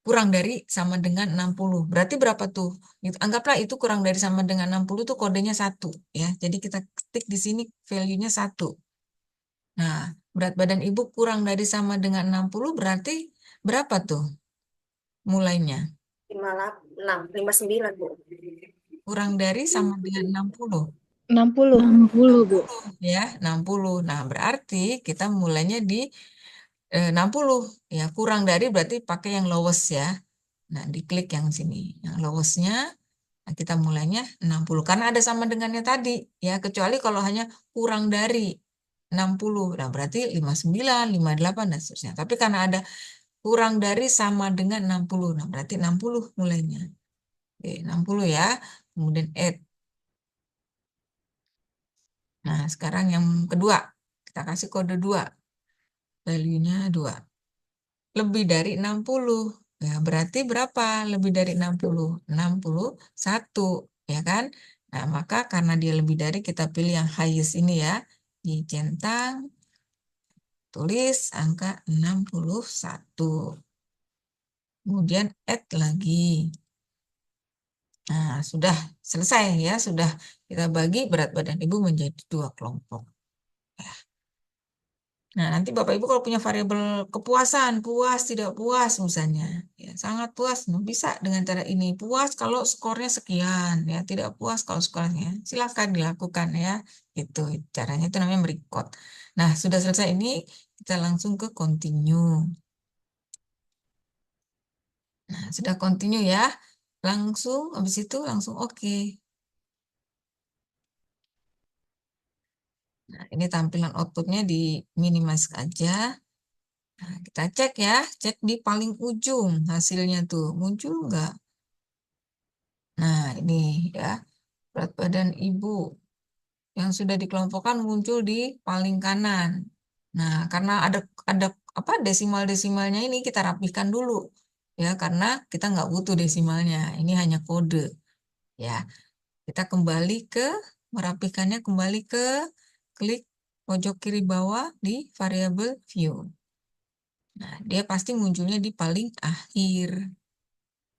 kurang dari sama dengan 60. Berarti berapa tuh? Anggaplah itu kurang dari sama dengan 60 tuh kodenya 1 ya. Jadi kita ketik di sini value-nya 1. Nah, berat badan ibu kurang dari sama dengan 60 berarti berapa tuh mulainya? 59, Bu. Kurang dari sama dengan 60. 60. 60, Bu. Ya, 60. Nah, berarti kita mulainya di 60 ya, kurang dari berarti pakai yang lowest ya. Nah, diklik yang sini. Yang lowestnya, nah kita mulainya 60. Karena ada sama dengannya tadi. Ya, kecuali kalau hanya kurang dari 60. Nah, berarti 59, 58, dan seterusnya. Tapi karena ada kurang dari sama dengan 60. Nah, berarti 60 mulainya. Oke, 60 ya. Kemudian add. Nah, sekarang yang kedua. Kita kasih kode 2. Value-nya 2. Lebih dari 60. Ya, berarti berapa lebih dari 60? 61, ya kan? Nah, maka karena dia lebih dari, kita pilih yang highest ini ya. Dicentang, tulis angka 61. Kemudian add lagi. Nah, sudah selesai ya. Sudah kita bagi berat badan ibu menjadi 2 kelompok. Ya. Nah, nanti Bapak Ibu kalau punya variabel kepuasan, puas, tidak puas misalnya, ya, sangat puas, nah, bisa dengan cara ini. Puas kalau skornya sekian, ya, tidak puas kalau skornya. Silakan dilakukan ya. Itu caranya, itu namanya merecord. Nah, sudah selesai ini, kita langsung ke continue. Nah, sudah continue ya. Langsung habis itu langsung oke. Nah, ini tampilan outputnya di minimize aja. Nah, kita cek ya, cek di paling ujung hasilnya tuh, muncul nggak? Nah, ini ya, berat badan ibu yang sudah dikelompokkan muncul di paling kanan. Nah, karena ada apa desimal-desimalnya ini kita rapihkan dulu ya, karena kita nggak butuh desimalnya. Ini hanya kode ya. Kita kembali ke merapihkannya, kembali ke klik pojok kiri bawah di variabel view. Nah, dia pasti munculnya di paling akhir.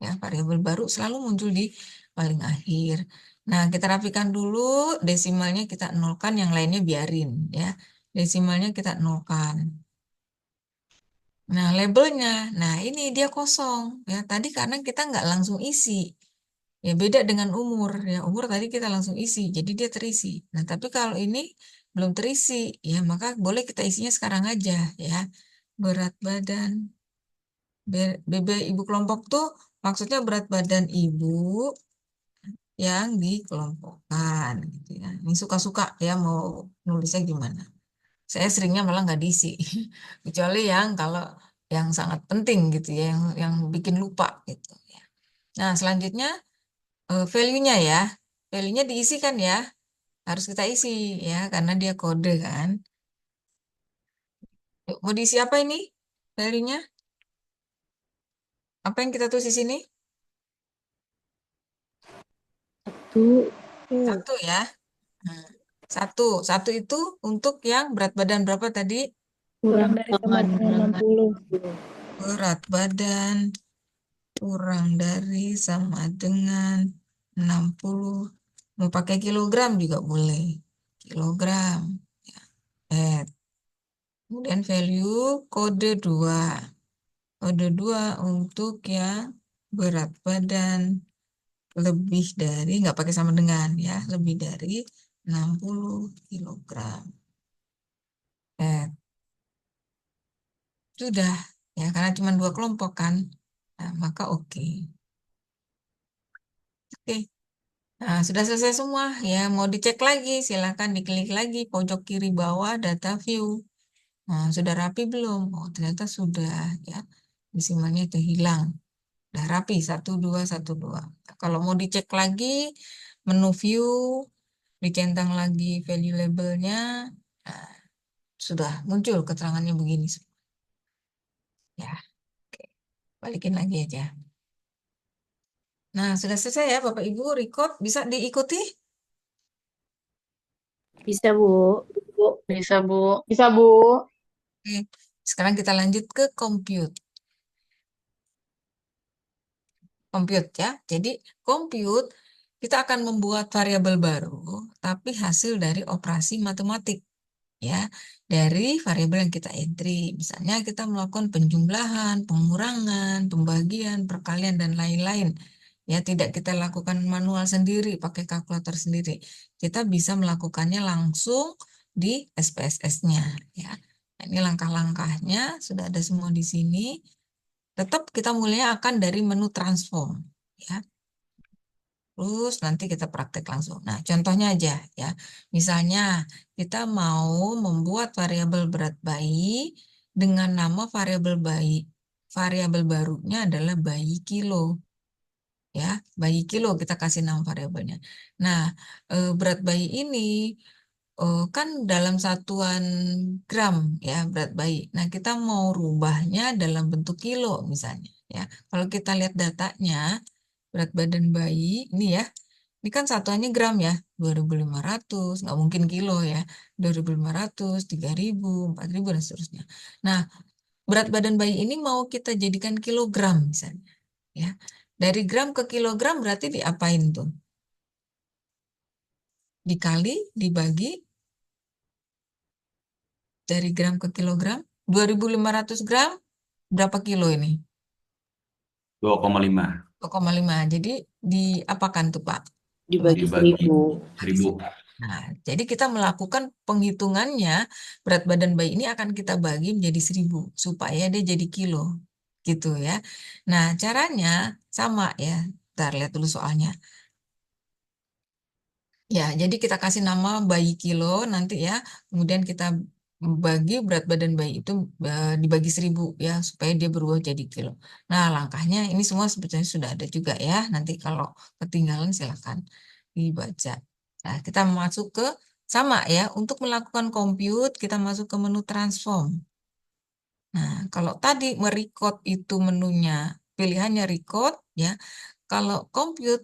Ya, variabel baru selalu muncul di paling akhir. Nah, kita rapikan dulu, desimalnya kita nolkan, yang lainnya biarin ya. Desimalnya kita nolkan. Nah, labelnya, nah ini dia kosong ya. Tadi karena kita nggak langsung isi. Ya beda dengan umur ya. Umur tadi kita langsung isi, jadi dia terisi. Nah, tapi kalau ini belum terisi ya, maka boleh kita isinya sekarang aja ya. Berat badan BB ibu kelompok tuh maksudnya berat badan ibu yang dikelompokkan gitu ya. Ini suka-suka ya mau nulisnya gimana. Saya seringnya malah nggak diisi, kecuali yang kalau yang sangat penting gitu ya, yang bikin lupa gitu ya. Nah, selanjutnya value-nya ya, value-nya diisikan ya, harus kita isi ya, karena dia kode kan. Yuk, mau diisi apa ini value-nya? Apa yang kita tulis di sini? Satu ya. Nah, satu itu untuk yang berat badan berapa tadi? Kurang dari sama dengan 60. Berat badan kurang dari sama dengan 60. Mau pakai kilogram juga boleh. Kilogram. Ya. Kemudian value kode 2. Kode 2 untuk yang berat badan lebih dari, nggak pakai sama dengan ya, lebih dari 60 kilogram. Sudah ya, karena cuma 2 kelompok kan. Nah, maka oke. Oke. Nah, sudah selesai semua ya. Mau dicek lagi, silakan diklik lagi pojok kiri bawah data view. Nah, sudah rapi belum? Oh, ternyata sudah ya. Desimalnya itu hilang. Udah rapi 12 12. Nah, kalau mau dicek lagi menu view, dicentang lagi value labelnya, nah, sudah muncul keterangannya begini. Ya, oke. Balikin lagi aja. Nah, sudah selesai ya Bapak Ibu, record bisa diikuti? Bisa, Bu. Bisa, Bu. Bisa, Bu. Oke. Sekarang kita lanjut ke compute. Compute ya. Jadi compute kita akan membuat variabel baru, tapi hasil dari operasi matematik ya, dari variabel yang kita entry. Misalnya kita melakukan penjumlahan, pengurangan, pembagian, perkalian dan lain-lain. Ya, tidak kita lakukan manual sendiri, pakai kalkulator sendiri. Kita bisa melakukannya langsung di SPSS-nya ya. Nah, ini langkah-langkahnya sudah ada semua di sini. Tetap kita mulai akan dari menu transform ya. Terus nanti kita praktek langsung. Nah, contohnya aja ya. Misalnya kita mau membuat variabel berat bayi dengan nama variabel barunya adalah bayi kilo. Ya, bayi kilo kita kasih nama variabelnya. Nah, berat bayi ini kan dalam satuan gram ya berat bayi. Nah, kita mau rubahnya dalam bentuk kilo misalnya ya. Kalau kita lihat datanya berat badan bayi ini ya. Ini kan satuannya gram ya, 2.500, nggak mungkin kilo ya, 2.500, 3.000, 4.000 dan seterusnya. Nah, berat badan bayi ini mau kita jadikan kilogram misalnya ya. Dari gram ke kilogram berarti diapain tuh? Dikali, dibagi dari gram ke kilogram. 2.500 gram, berapa kilo ini? 2,5 2,5. Jadi diapakan tuh Pak? Dibagi dibagi 1.000. 1.000. Nah, jadi kita melakukan penghitungannya, berat badan bayi ini akan kita bagi menjadi 1.000 supaya dia jadi kilo. Gitu ya. Nah, caranya sama ya. Ntar lihat dulu soalnya. Ya, jadi kita kasih nama bayi kilo nanti ya. Kemudian kita bagi berat badan bayi itu dibagi 1.000 ya supaya dia berubah jadi kilo. Nah, langkahnya ini semua sebetulnya sudah ada juga ya. Nanti kalau ketinggalan silakan dibaca. Nah, kita masuk ke sama ya. Untuk melakukan compute kita masuk ke menu transform. Nah, kalau tadi merecord itu menunya pilihannya record ya. Kalau compute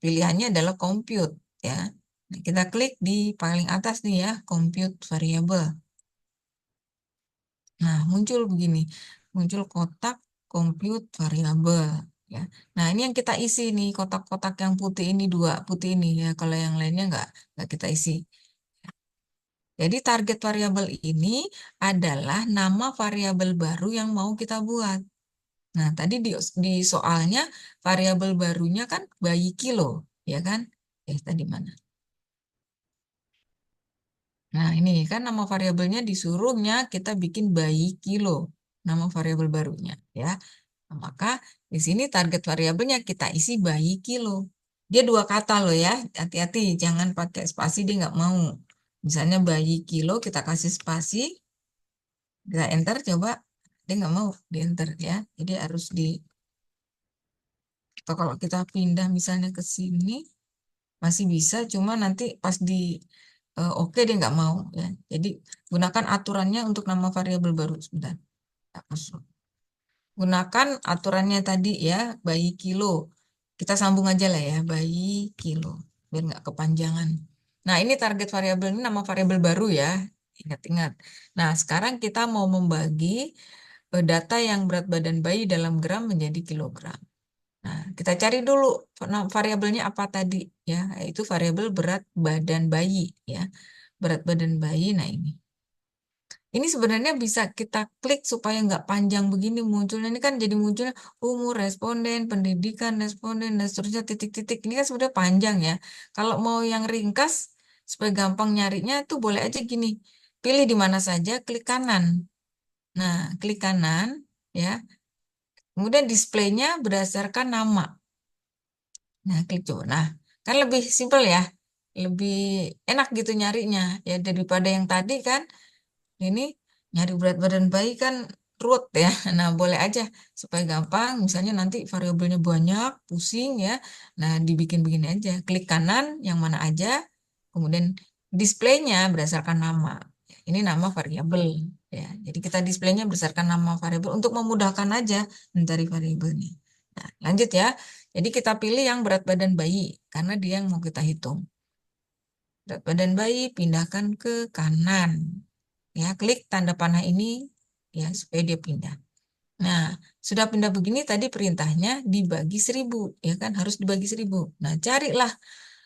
pilihannya adalah compute ya. Nah, kita klik di paling atas nih ya, compute variable. Nah, muncul begini. Muncul kotak compute variable. ya. Nah, ini yang kita isi nih, kotak-kotak yang putih ini, dua putih ini ya. Kalau yang lainnya nggak kita isi. Jadi target variabel ini adalah nama variabel baru yang mau kita buat. Nah, tadi di soalnya variabel barunya kan bayi kilo, ya kan? Tadi mana? Nah, ini kan nama variabelnya disuruhnya kita bikin bayi kilo, nama variabel barunya, ya. Nah, maka di sini target variabelnya kita isi bayi kilo. Dia dua kata loh ya, hati-hati jangan pakai spasi dia nggak mau. Misalnya bayi kilo kita kasih spasi, kita enter coba, dia nggak mau di enter ya. Jadi harus atau kalau kita pindah misalnya ke sini masih bisa, cuma nanti pas di oke dia nggak mau ya. Jadi gunakan aturannya untuk nama variabel baru. Sebentar. Hapus. Gunakan aturannya tadi ya, bayi kilo. Kita sambung aja lah ya, bayi kilo. Biar nggak kepanjangan. Nah, ini target variabel ini nama variabel baru ya. Ingat-ingat. Nah, sekarang kita mau membagi data yang berat badan bayi dalam gram menjadi kilogram. Nah, kita cari dulu variabelnya apa tadi ya, yaitu variabel berat badan bayi ya. Berat badan bayi, nah ini. Ini sebenarnya bisa kita klik supaya nggak panjang begini munculnya. Ini kan jadi munculnya umur responden, pendidikan responden, dan seterusnya titik-titik. Ini kan sebenarnya panjang ya. Kalau mau yang ringkas, supaya gampang nyarinya itu boleh aja gini. Pilih di mana saja, klik kanan. Nah, klik kanan ya. Kemudian displaynya berdasarkan nama. Nah, klik coba. Nah, kan lebih simpel ya. Lebih enak gitu nyarinya. Ya daripada yang tadi kan. Ini nyari berat badan bayi kan ruwet ya. Nah, boleh aja supaya gampang. Misalnya nanti variabelnya banyak, pusing ya. Nah, dibikin begini aja. Klik kanan yang mana aja. Kemudian displaynya berdasarkan nama. Ini nama variabel ya. Jadi kita displaynya berdasarkan nama variabel untuk memudahkan aja mencari variabelnya. Nah, lanjut ya. Jadi kita pilih yang berat badan bayi karena dia yang mau kita hitung. Berat badan bayi pindahkan ke kanan. Ya, klik tanda panah ini ya supaya dia pindah. Nah, sudah pindah begini tadi perintahnya dibagi 1000 ya kan harus dibagi 1000. Nah, carilah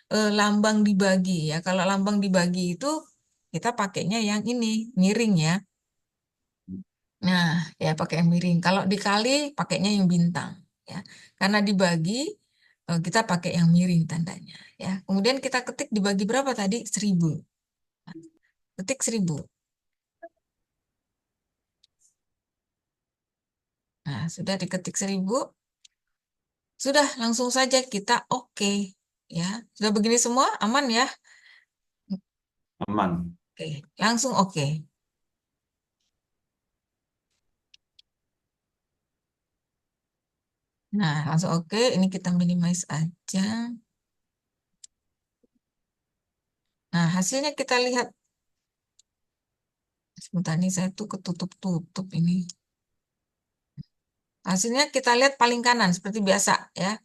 lambang dibagi ya. Kalau lambang dibagi itu kita pakainya yang ini miring ya. Nah, ya pakai yang miring. Kalau dikali pakainya yang bintang ya. Karena dibagi kita pakai yang miring tandanya ya. Kemudian kita ketik dibagi berapa tadi? 1000. Ketik 1000. Nah, sudah diketik 1000. Sudah, langsung saja kita oke. Ya, sudah begini semua aman ya? Aman. Oke, langsung oke. Nah, langsung oke. Ini kita minimize aja. Nah, hasilnya kita lihat. Sebentar nih, saya tuh ketutup-tutup ini. Hasilnya kita lihat paling kanan seperti biasa ya.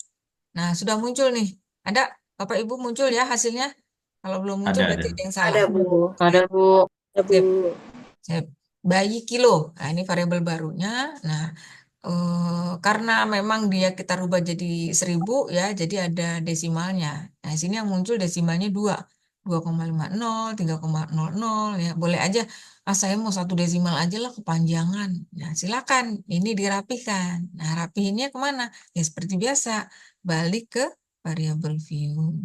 Nah, sudah muncul nih. Ada Bapak Ibu muncul ya hasilnya? Kalau belum muncul Ada. berarti ada yang salah. Ada, Bu. Ada, Bu. Ya, Bu. Sip. Sip. Bayi kilo. Nah, ini variabel barunya. Nah, karena memang dia kita rubah jadi 1000 ya, jadi ada desimalnya. Nah, sini yang muncul desimalnya 2,50, 3,00 ya. Boleh aja, saya mau satu desimal aja lah kepanjangan. Nah, silakan, ini dirapihkan. Nah, rapihinnya kemana? Ya seperti biasa, balik ke variabel view.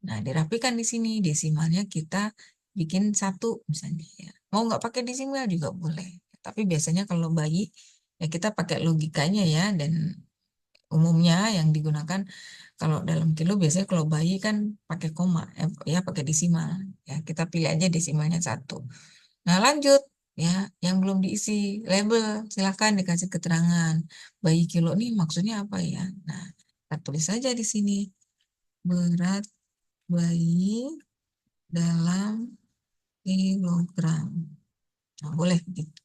Nah, dirapikan di sini, desimalnya kita bikin 1 misalnya ya. Mau nggak pakai desimal juga boleh. Tapi biasanya kalau bayi ya kita pakai logikanya ya, dan umumnya yang digunakan kalau dalam kilo biasanya kalau bayi kan pakai koma ya pakai desimal ya, kita pilih aja desimalnya 1. Nah, lanjut ya, yang belum diisi label silahkan dikasih keterangan bayi kilo nih maksudnya apa ya. Nah, kita tulis saja di sini berat bayi dalam kilogram. Nah, boleh gitu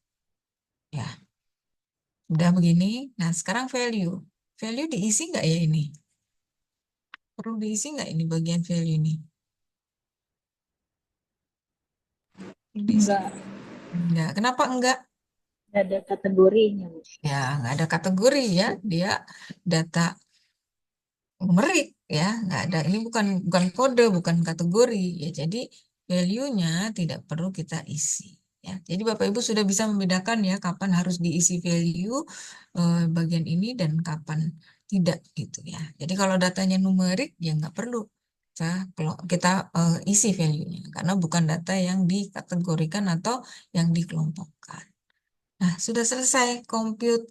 ya. Udah begini. Nah, sekarang value. Value diisi nggak ya ini? Perlu diisi nggak ini bagian value ini? Perlu diisi? Enggak. Enggak. Kenapa enggak? Nggak ada kategorinya, Bu. Ya, nggak ada kategori ya, dia data numerik ya, nggak ada. Ini bukan kode, bukan kategori ya. Jadi value-nya tidak perlu kita isi. Ya, jadi Bapak Ibu sudah bisa membedakan ya kapan harus diisi value bagian ini dan kapan tidak gitu ya. Jadi kalau datanya numerik ya nggak perlu kita isi value-nya karena bukan data yang dikategorikan atau yang dikelompokkan. Nah, sudah selesai compute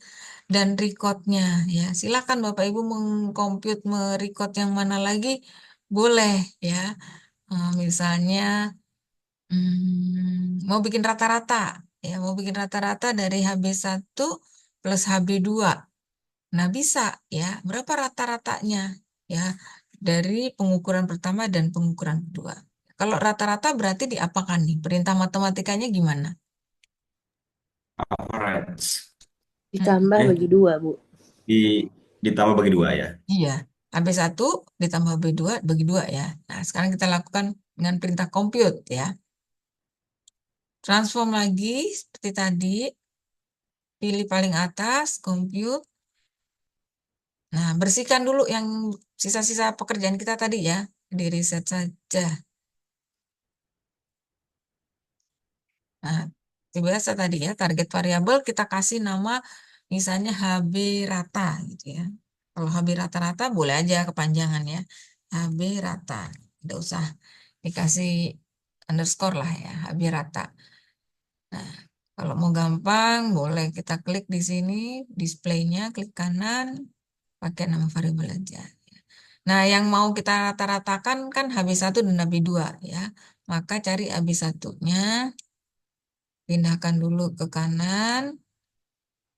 dan recordnya ya. Silakan Bapak Ibu mengcompute, merecord yang mana lagi boleh ya. Misalnya mau bikin rata-rata ya, mau bikin rata-rata dari HB1 plus HB2. Nah, bisa ya. Berapa rata-ratanya ya dari pengukuran pertama dan pengukuran kedua. Kalau rata-rata berarti diapakan nih? Perintah matematikanya gimana? Average. Ditambah Eh. bagi 2, Bu. Ditambah bagi 2 ya. Iya, HB1 ditambah HB2 bagi 2 ya. Nah, sekarang kita lakukan dengan perintah compute ya. Transform lagi seperti tadi. Pilih paling atas, compute. Nah, bersihkan dulu yang sisa-sisa pekerjaan kita tadi ya. Di reset saja. Nah, seperti biasa tadi ya, target variabel kita kasih nama misalnya HB rata gitu ya. Kalau HB rata-rata boleh aja kepanjangan ya. HB rata. Tidak usah dikasih underscore lah ya, HB rata. Nah, kalau mau gampang boleh kita klik di sini, displaynya, klik kanan, pakai nama variabel aja. Nah, yang mau kita rata-ratakan kan HB1 dan HB2 ya. Maka cari HB1-nya, pindahkan dulu ke kanan,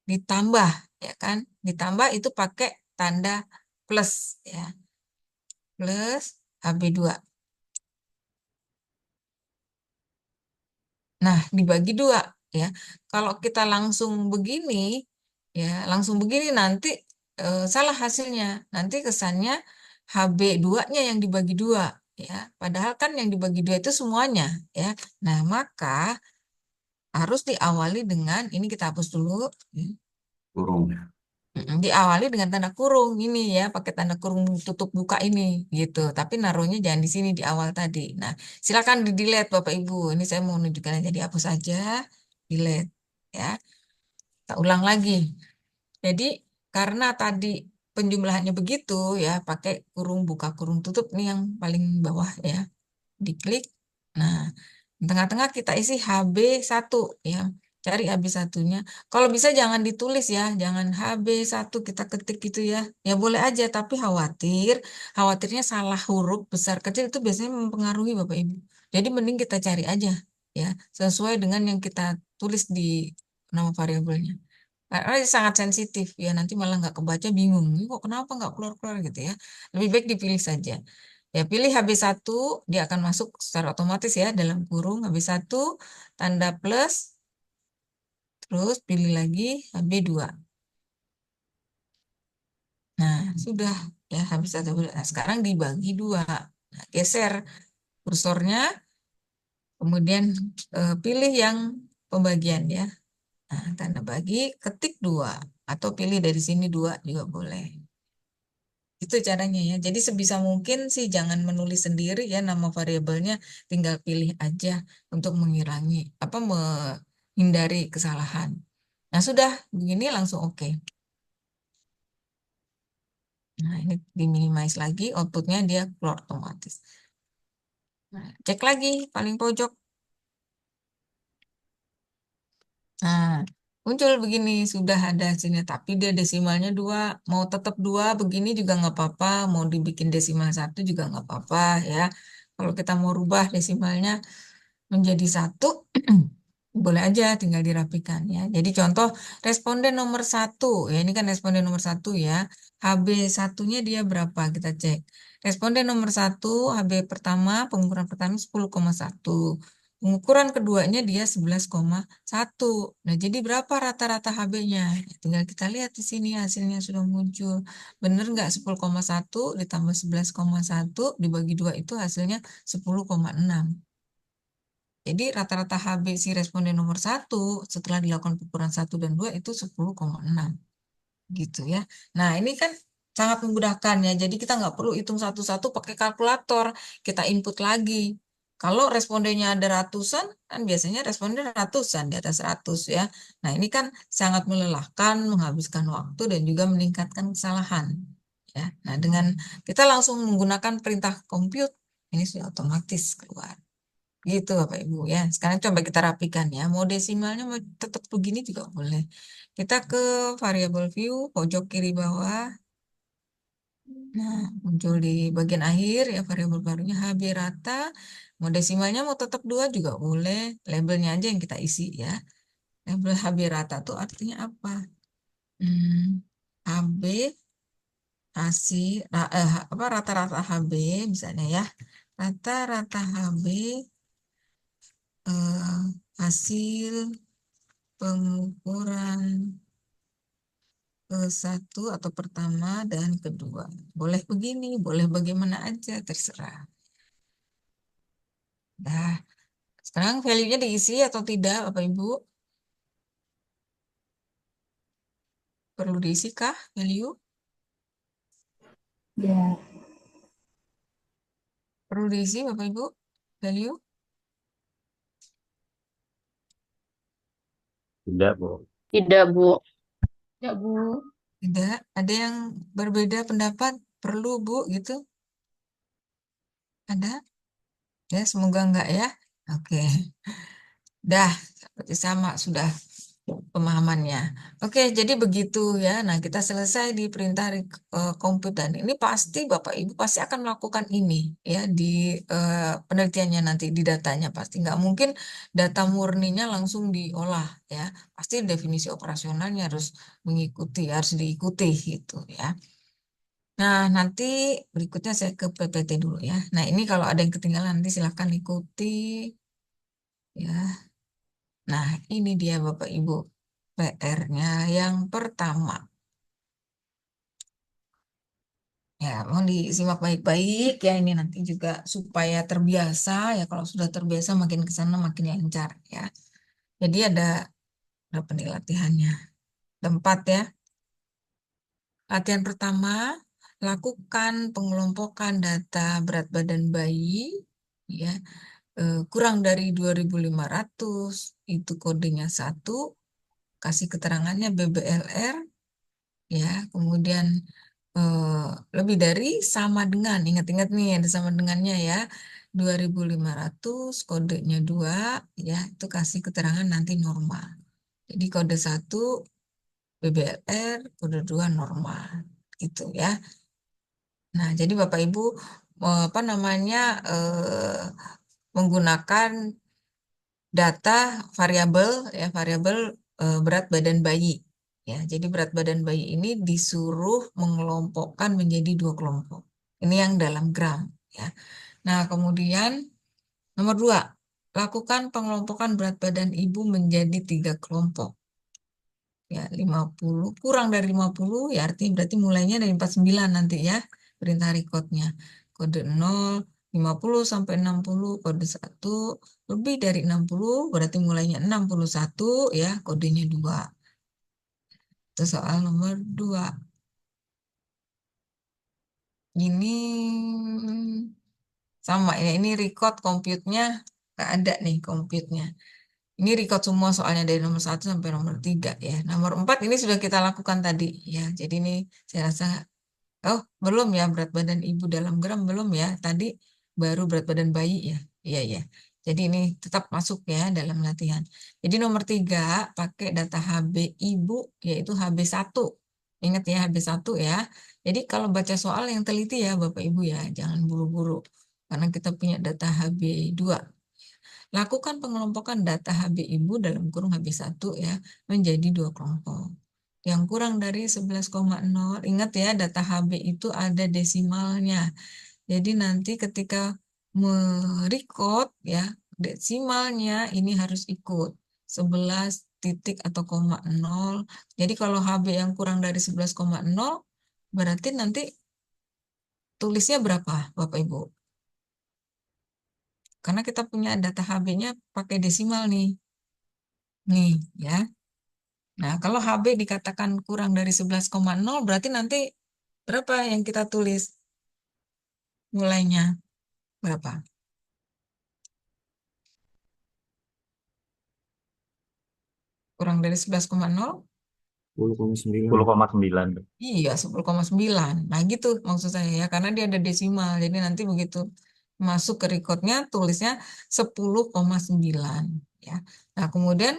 ditambah ya kan. Ditambah itu pakai tanda plus ya. Plus HB2. Nah, dibagi 2 ya. Kalau kita langsung begini ya, langsung begini nanti salah hasilnya. Nanti kesannya HB2-nya yang dibagi 2 ya. Padahal kan yang dibagi 2 itu semuanya ya. Nah, maka harus diawali dengan ini kita hapus dulu. Kurung. Diawali dengan tanda kurung ini ya, pakai tanda kurung tutup buka ini gitu. Tapi naruhnya jangan di sini di awal tadi. Nah, silakan di delete Bapak Ibu. Ini saya mau menunjukkan aja, dihapus aja, delete ya. Kita ulang lagi. Jadi karena tadi penjumlahannya begitu ya, pakai kurung buka kurung tutup nih yang paling bawah ya. Diklik. Nah, di tengah-tengah kita isi HB1 ya. Cari HB1-nya. Kalau bisa jangan ditulis ya, jangan HB1 kita ketik gitu ya. Ya boleh aja, tapi khawatirnya salah huruf besar kecil itu biasanya mempengaruhi Bapak Ibu. Jadi mending kita cari aja ya, sesuai dengan yang kita tulis di nama variabelnya. Karena sangat sensitif ya, nanti malah nggak kebaca bingung. Ini kok kenapa nggak keluar-keluar gitu ya. Lebih baik dipilih saja. Ya, pilih HB1, dia akan masuk secara otomatis ya dalam kurung HB1, tanda plus, terus pilih lagi HB2. Nah, sudah ya HB1. Nah, sekarang dibagi 2. Nah, geser kursornya, kemudian pilih yang pembagian ya. Nah, tanda bagi, ketik 2. Atau pilih dari sini 2 juga boleh. Itu caranya ya. Jadi sebisa mungkin sih jangan menulis sendiri ya nama variabelnya, tinggal pilih aja untuk menghindari kesalahan. Nah, sudah begini langsung oke. Nah, ini diminimize lagi, outputnya dia keluar otomatis. Nah, cek lagi paling pojok. Nah, muncul begini, sudah ada hasilnya, tapi dia desimalnya 2. Mau tetap 2 begini juga nggak apa-apa, mau dibikin desimal 1 juga nggak apa-apa ya. Kalau kita mau rubah desimalnya menjadi 1, boleh aja tinggal dirapikan ya. Jadi contoh responden nomor 1, ya ini kan responden nomor 1 ya. HB1-nya dia berapa? Kita cek. Responden nomor 1, HB pertama, pengukuran pertama 10,1. Pengukuran keduanya dia 11,1. Nah, jadi berapa rata-rata HB-nya? Tinggal kita lihat di sini hasilnya sudah muncul. Benar nggak 10,1 ditambah 11,1 dibagi 2 itu hasilnya 10,6. Jadi rata-rata HB si responden nomor 1 setelah dilakukan pengukuran 1 dan 2 itu 10,6 gitu ya. Nah ini kan sangat memudahkan ya. Jadi kita nggak perlu hitung satu-satu pakai kalkulator. Kita input lagi. Kalau respondennya ada ratusan, kan biasanya responden ratusan di atas 100 ya. Nah ini kan sangat melelahkan, menghabiskan waktu dan juga meningkatkan kesalahan. Ya. Nah dengan kita langsung menggunakan perintah compute, ini sudah otomatis keluar. Gitu Bapak Ibu ya. Sekarang coba kita rapikan ya. Mau desimalnya mau tetap begini juga boleh. Kita ke variable view pojok kiri bawah. Nah, muncul di bagian akhir ya variabel barunya HB rata. Mau desimalnya mau tetap 2 juga boleh. Labelnya aja yang kita isi ya. Label HB rata tuh artinya apa? HB hasil apa rata-rata HB misalnya ya. Rata-rata HB hasil pengukuran ke-1 atau pertama dan kedua. Boleh begini, boleh bagaimana aja, terserah. Nah, sekarang value-nya diisi atau tidak, Bapak Ibu? Perlu diisi kah value? Ya, Perlu diisi, Bapak Ibu? Value? Tidak, Bu. Tidak, Bu. Tidak, Bu. Tidak. Ada yang berbeda pendapat? Perlu, Bu, gitu? Ada? Ya, semoga enggak ya. Oke. Dah, seperti sama sudah pemahamannya. Oke, jadi begitu ya. Nah, kita selesai di perintah compute dan ini pasti Bapak Ibu pasti akan melakukan ini ya di penelitiannya nanti di datanya pasti nggak mungkin data murninya langsung diolah ya. Pasti definisi operasionalnya harus mengikuti, harus diikuti gitu ya. Nah, nanti berikutnya saya ke PPT dulu ya. Nah, ini kalau ada yang ketinggalan nanti silahkan ikuti ya. Nah, ini dia Bapak Ibu PR-nya yang pertama. Ya, mohon disimak baik-baik ya ini nanti juga supaya terbiasa ya kalau sudah terbiasa makin ke sana makin lancar ya. Jadi ada berapa nih latihannya? Ada 4 ya. Latihan pertama, lakukan pengelompokan data berat badan bayi ya kurang dari 2.500 itu kodenya 1, kasih keterangannya BBLR ya, kemudian lebih dari sama dengan, ingat-ingat nih ada sama dengannya ya, 2.500 kodenya 2 ya, itu kasih keterangan nanti normal. Jadi kode 1 BBLR, kode 2 normal gitu ya. Nah, jadi Bapak Ibu apa namanya menggunakan data variabel ya variabel berat badan bayi. Ya, jadi berat badan bayi ini disuruh mengelompokkan menjadi 2 kelompok. Ini yang dalam gram. Ya. Nah, kemudian nomor 2, lakukan pengelompokan berat badan ibu menjadi 3 kelompok. Ya, 50 kurang dari 50 ya artinya berarti mulainya dari 49 nanti ya perintah recordnya. Kode 0, 50 sampai 60, kode 1, lebih dari 60 berarti mulainya 61 ya kodenya 2. Itu soal nomor 2. Ini sama ya, ini record compute-nya nggak ada nih compute-nya. Ini record semua soalnya dari nomor 1 sampai nomor 3 ya. Nomor 4 ini sudah kita lakukan tadi ya. Jadi ini saya rasa, oh belum ya berat badan ibu dalam gram belum ya. Tadi baru berat badan bayi ya. Iya ya. Jadi ini tetap masuk ya dalam latihan. Jadi nomor 3 pakai data HB ibu yaitu HB1. Ingat ya HB1 ya. Jadi kalau baca soal yang teliti ya Bapak Ibu ya. Jangan buru-buru. Karena kita punya data HB2. Lakukan pengelompokan data HB ibu dalam kurung HB1 ya menjadi 2 kelompok. Yang kurang dari 11,0, ingat ya data HB itu ada desimalnya. Jadi nanti ketika merecord ya desimalnya ini harus ikut 11 titik atau koma 0. Jadi kalau HB yang kurang dari 11,0 berarti nanti tulisnya berapa Bapak Ibu? karena kita punya data HB-nya pakai desimal nih. Nih, ya. Nah, kalau HB dikatakan kurang dari 11,0 berarti nanti berapa yang kita tulis? Mulainya berapa? Kurang dari 11,0? 10,9. 10,9. Iya, 10,9. Nah, gitu maksud saya ya, karena dia ada desimal. Jadi nanti begitu masuk ke recordnya tulisnya 10,9 ya. Nah, kemudian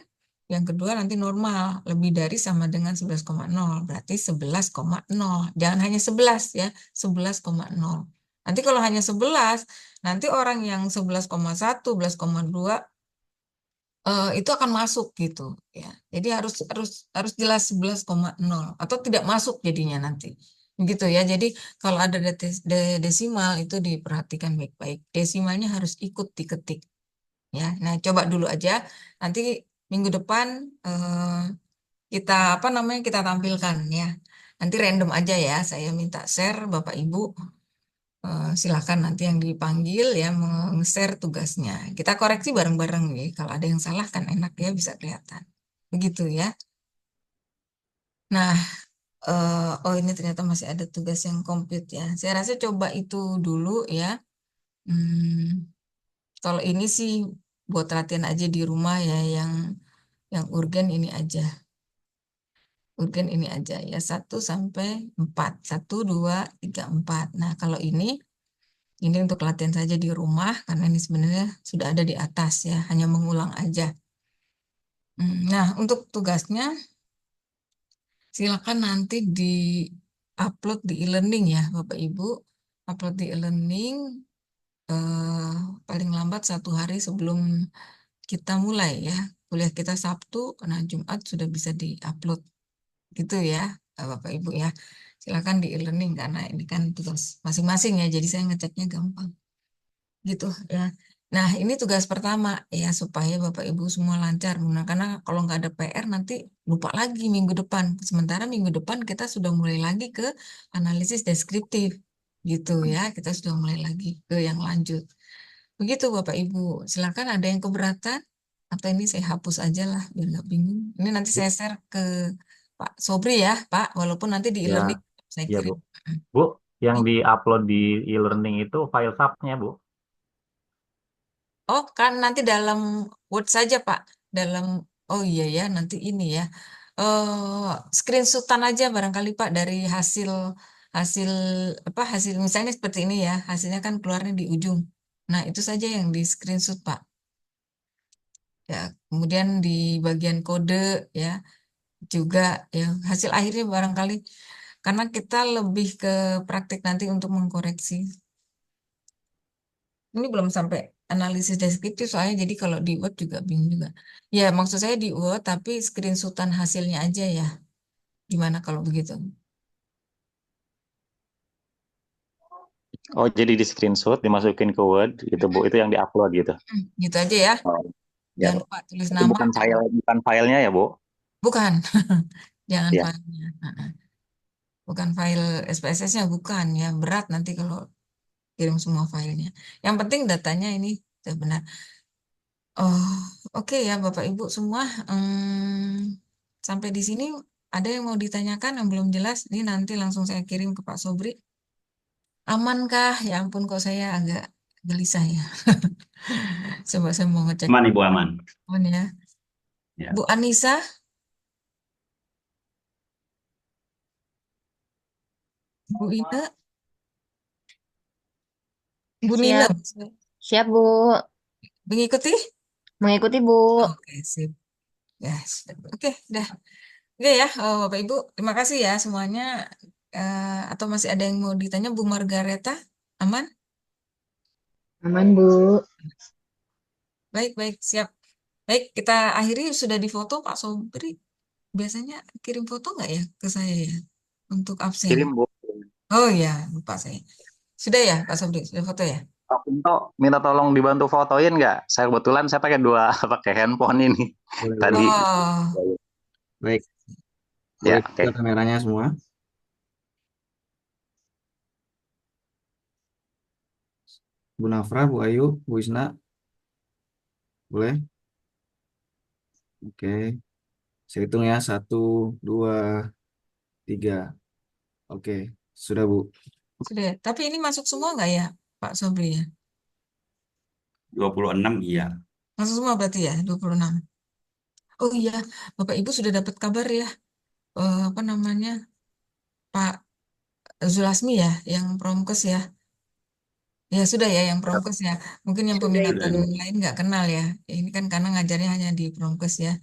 yang kedua nanti normal, lebih dari sama dengan 11,0, berarti 11,0. Jangan hanya 11 ya, 11,0. Nanti kalau hanya 11, nanti orang yang 11,1, 11,2 itu akan masuk gitu ya. Jadi harus jelas 11,0 atau tidak masuk jadinya nanti. Begitu ya. Jadi kalau ada desimal itu diperhatikan baik-baik. Desimalnya harus ikut diketik ya. Nah, coba dulu aja. Nanti minggu depan kita apa namanya kita tampilkan ya. Nanti random aja ya. Saya minta share Bapak Ibu. Silakan nanti yang dipanggil ya meng-share tugasnya. Kita koreksi bareng-bareng nih. Kalau ada yang salah kan enak ya bisa kelihatan. Begitu ya. Nah, oh ini ternyata masih ada tugas yang komplit ya. Saya rasa coba itu dulu ya. Hmm, kalau ini sih buat latihan aja di rumah ya yang urgen ini aja. Urgen ini aja ya 1 sampai 4. 1, 2, 3, 4. Nah, kalau ini untuk latihan saja di rumah karena ini sebenarnya sudah ada di atas ya, hanya mengulang aja. Nah, untuk tugasnya silakan nanti di-upload di e-learning ya, Bapak Ibu. Upload di e-learning paling lambat 1 hari sebelum kita mulai ya. Kuliah kita Sabtu, nah Jumat sudah bisa di-upload gitu ya, Bapak Ibu ya. Silakan di e-learning karena ini kan tugas masing-masing ya, jadi saya ngeceknya gampang. Gitu ya. Nah, ini tugas pertama ya supaya Bapak Ibu semua lancar. Nah, karena kalau nggak ada PR nanti lupa lagi minggu depan. Sementara minggu depan kita sudah mulai lagi ke analisis deskriptif gitu ya. Kita sudah mulai lagi ke yang lanjut. Begitu Bapak Ibu. Silakan ada yang keberatan atau ini saya hapus aja lah biar nggak bingung. Ini nanti saya share ke Pak Sobri ya, Pak. Walaupun nanti di Ya, e-learning saya ya Bu. kirim. Bu, yang di-upload di e-learning itu file subnya Bu. Oh, kan nanti dalam Word saja, Pak. Dalam, oh iya ya, nanti ini ya. Screenshotan aja barangkali, Pak, dari hasil hasil apa hasil misalnya seperti ini ya. Hasilnya kan keluarnya di ujung. Nah, itu saja yang di screenshot, Pak. Ya, kemudian di bagian kode ya juga ya hasil akhirnya barangkali karena kita lebih ke praktik nanti untuk mengkoreksi. Ini belum sampai analisis deskriptif soalnya jadi kalau di Word juga bingung juga. Ya maksud saya di Word tapi screenshotan hasilnya aja ya. Gimana kalau begitu? Oh, jadi di screenshot, dimasukin ke Word gitu Bu. Itu yang di-upload gitu. Gitu aja ya. Oh, ya Jangan Bu. lupa tulis Itu nama. bukan filenya ya Bu? Bukan. Jangan Ya. filenya. Bukan file SPSS-nya bukan ya. Berat nanti kalau kirim semua filenya. Yang penting datanya ini sudah benar. Oh, oke ya Bapak Ibu semua. Sampai di sini ada yang mau ditanyakan yang belum jelas? Ini nanti langsung saya kirim ke Pak Sobri. Amankah? Ya ampun kok saya agak gelisah ya. Coba saya mau ngecek Aman Ibu, aman. aman ya. Ya. Bu Anissa, Bu Ina, Bu Nina, Siap. Siap, Bu. mengikuti? Mengikuti, Bu. Oke, sip. Yes. Oke, dah. Oke ya, Bapak Ibu, terima kasih ya semuanya. Atau masih ada yang mau ditanya, Bu Margareta? Aman? Aman, Bu. Baik, baik, siap. Baik, kita akhiri sudah difoto Pak Sobri. Biasanya kirim foto nggak ya ke saya ya untuk absen? Kirim Bu. Oh ya, lupa saya. Sudah ya Pak Sobri, sudah foto ya? Pak Kunto minta tolong dibantu fotoin nggak? Saya kebetulan saya pakai dua pakai handphone ini Boleh, tadi. boleh. Oh, Baik. Ya, Boleh oke. buka kameranya semua. Bu Nafra, Bu Ayu, Bu Isna, Boleh? Oke. Saya hitung ya. 1, 2, 3. Oke. Sudah, Bu. Sudah ya? Tapi ini masuk semua nggak ya, Pak Sobri ya? 26 iya. Masuk semua berarti ya, 26. Oh iya, Bapak Ibu sudah dapat kabar ya, apa namanya, Pak Zulasmi ya, yang Promkes ya. Ya sudah ya, yang Promkes ya. Mungkin yang peminatan Sudah, Bu. lain nggak kenal ya. Ini kan karena ngajarnya hanya di Promkes ya.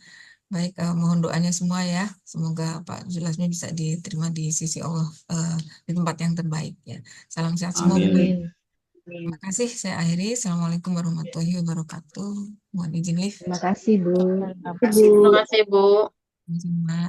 Baik, mohon doanya semua ya. Semoga Pak Zulasmi bisa diterima di sisi Allah, di tempat yang terbaik ya. Salam sehat semua. Amin. Amin. Terima kasih. Saya akhiri. Assalamualaikum warahmatullahi wabarakatuh. Mohon izin live. Terima kasih, Bu. Terima Itu, Bu. Terima kasih, Bu. Sama.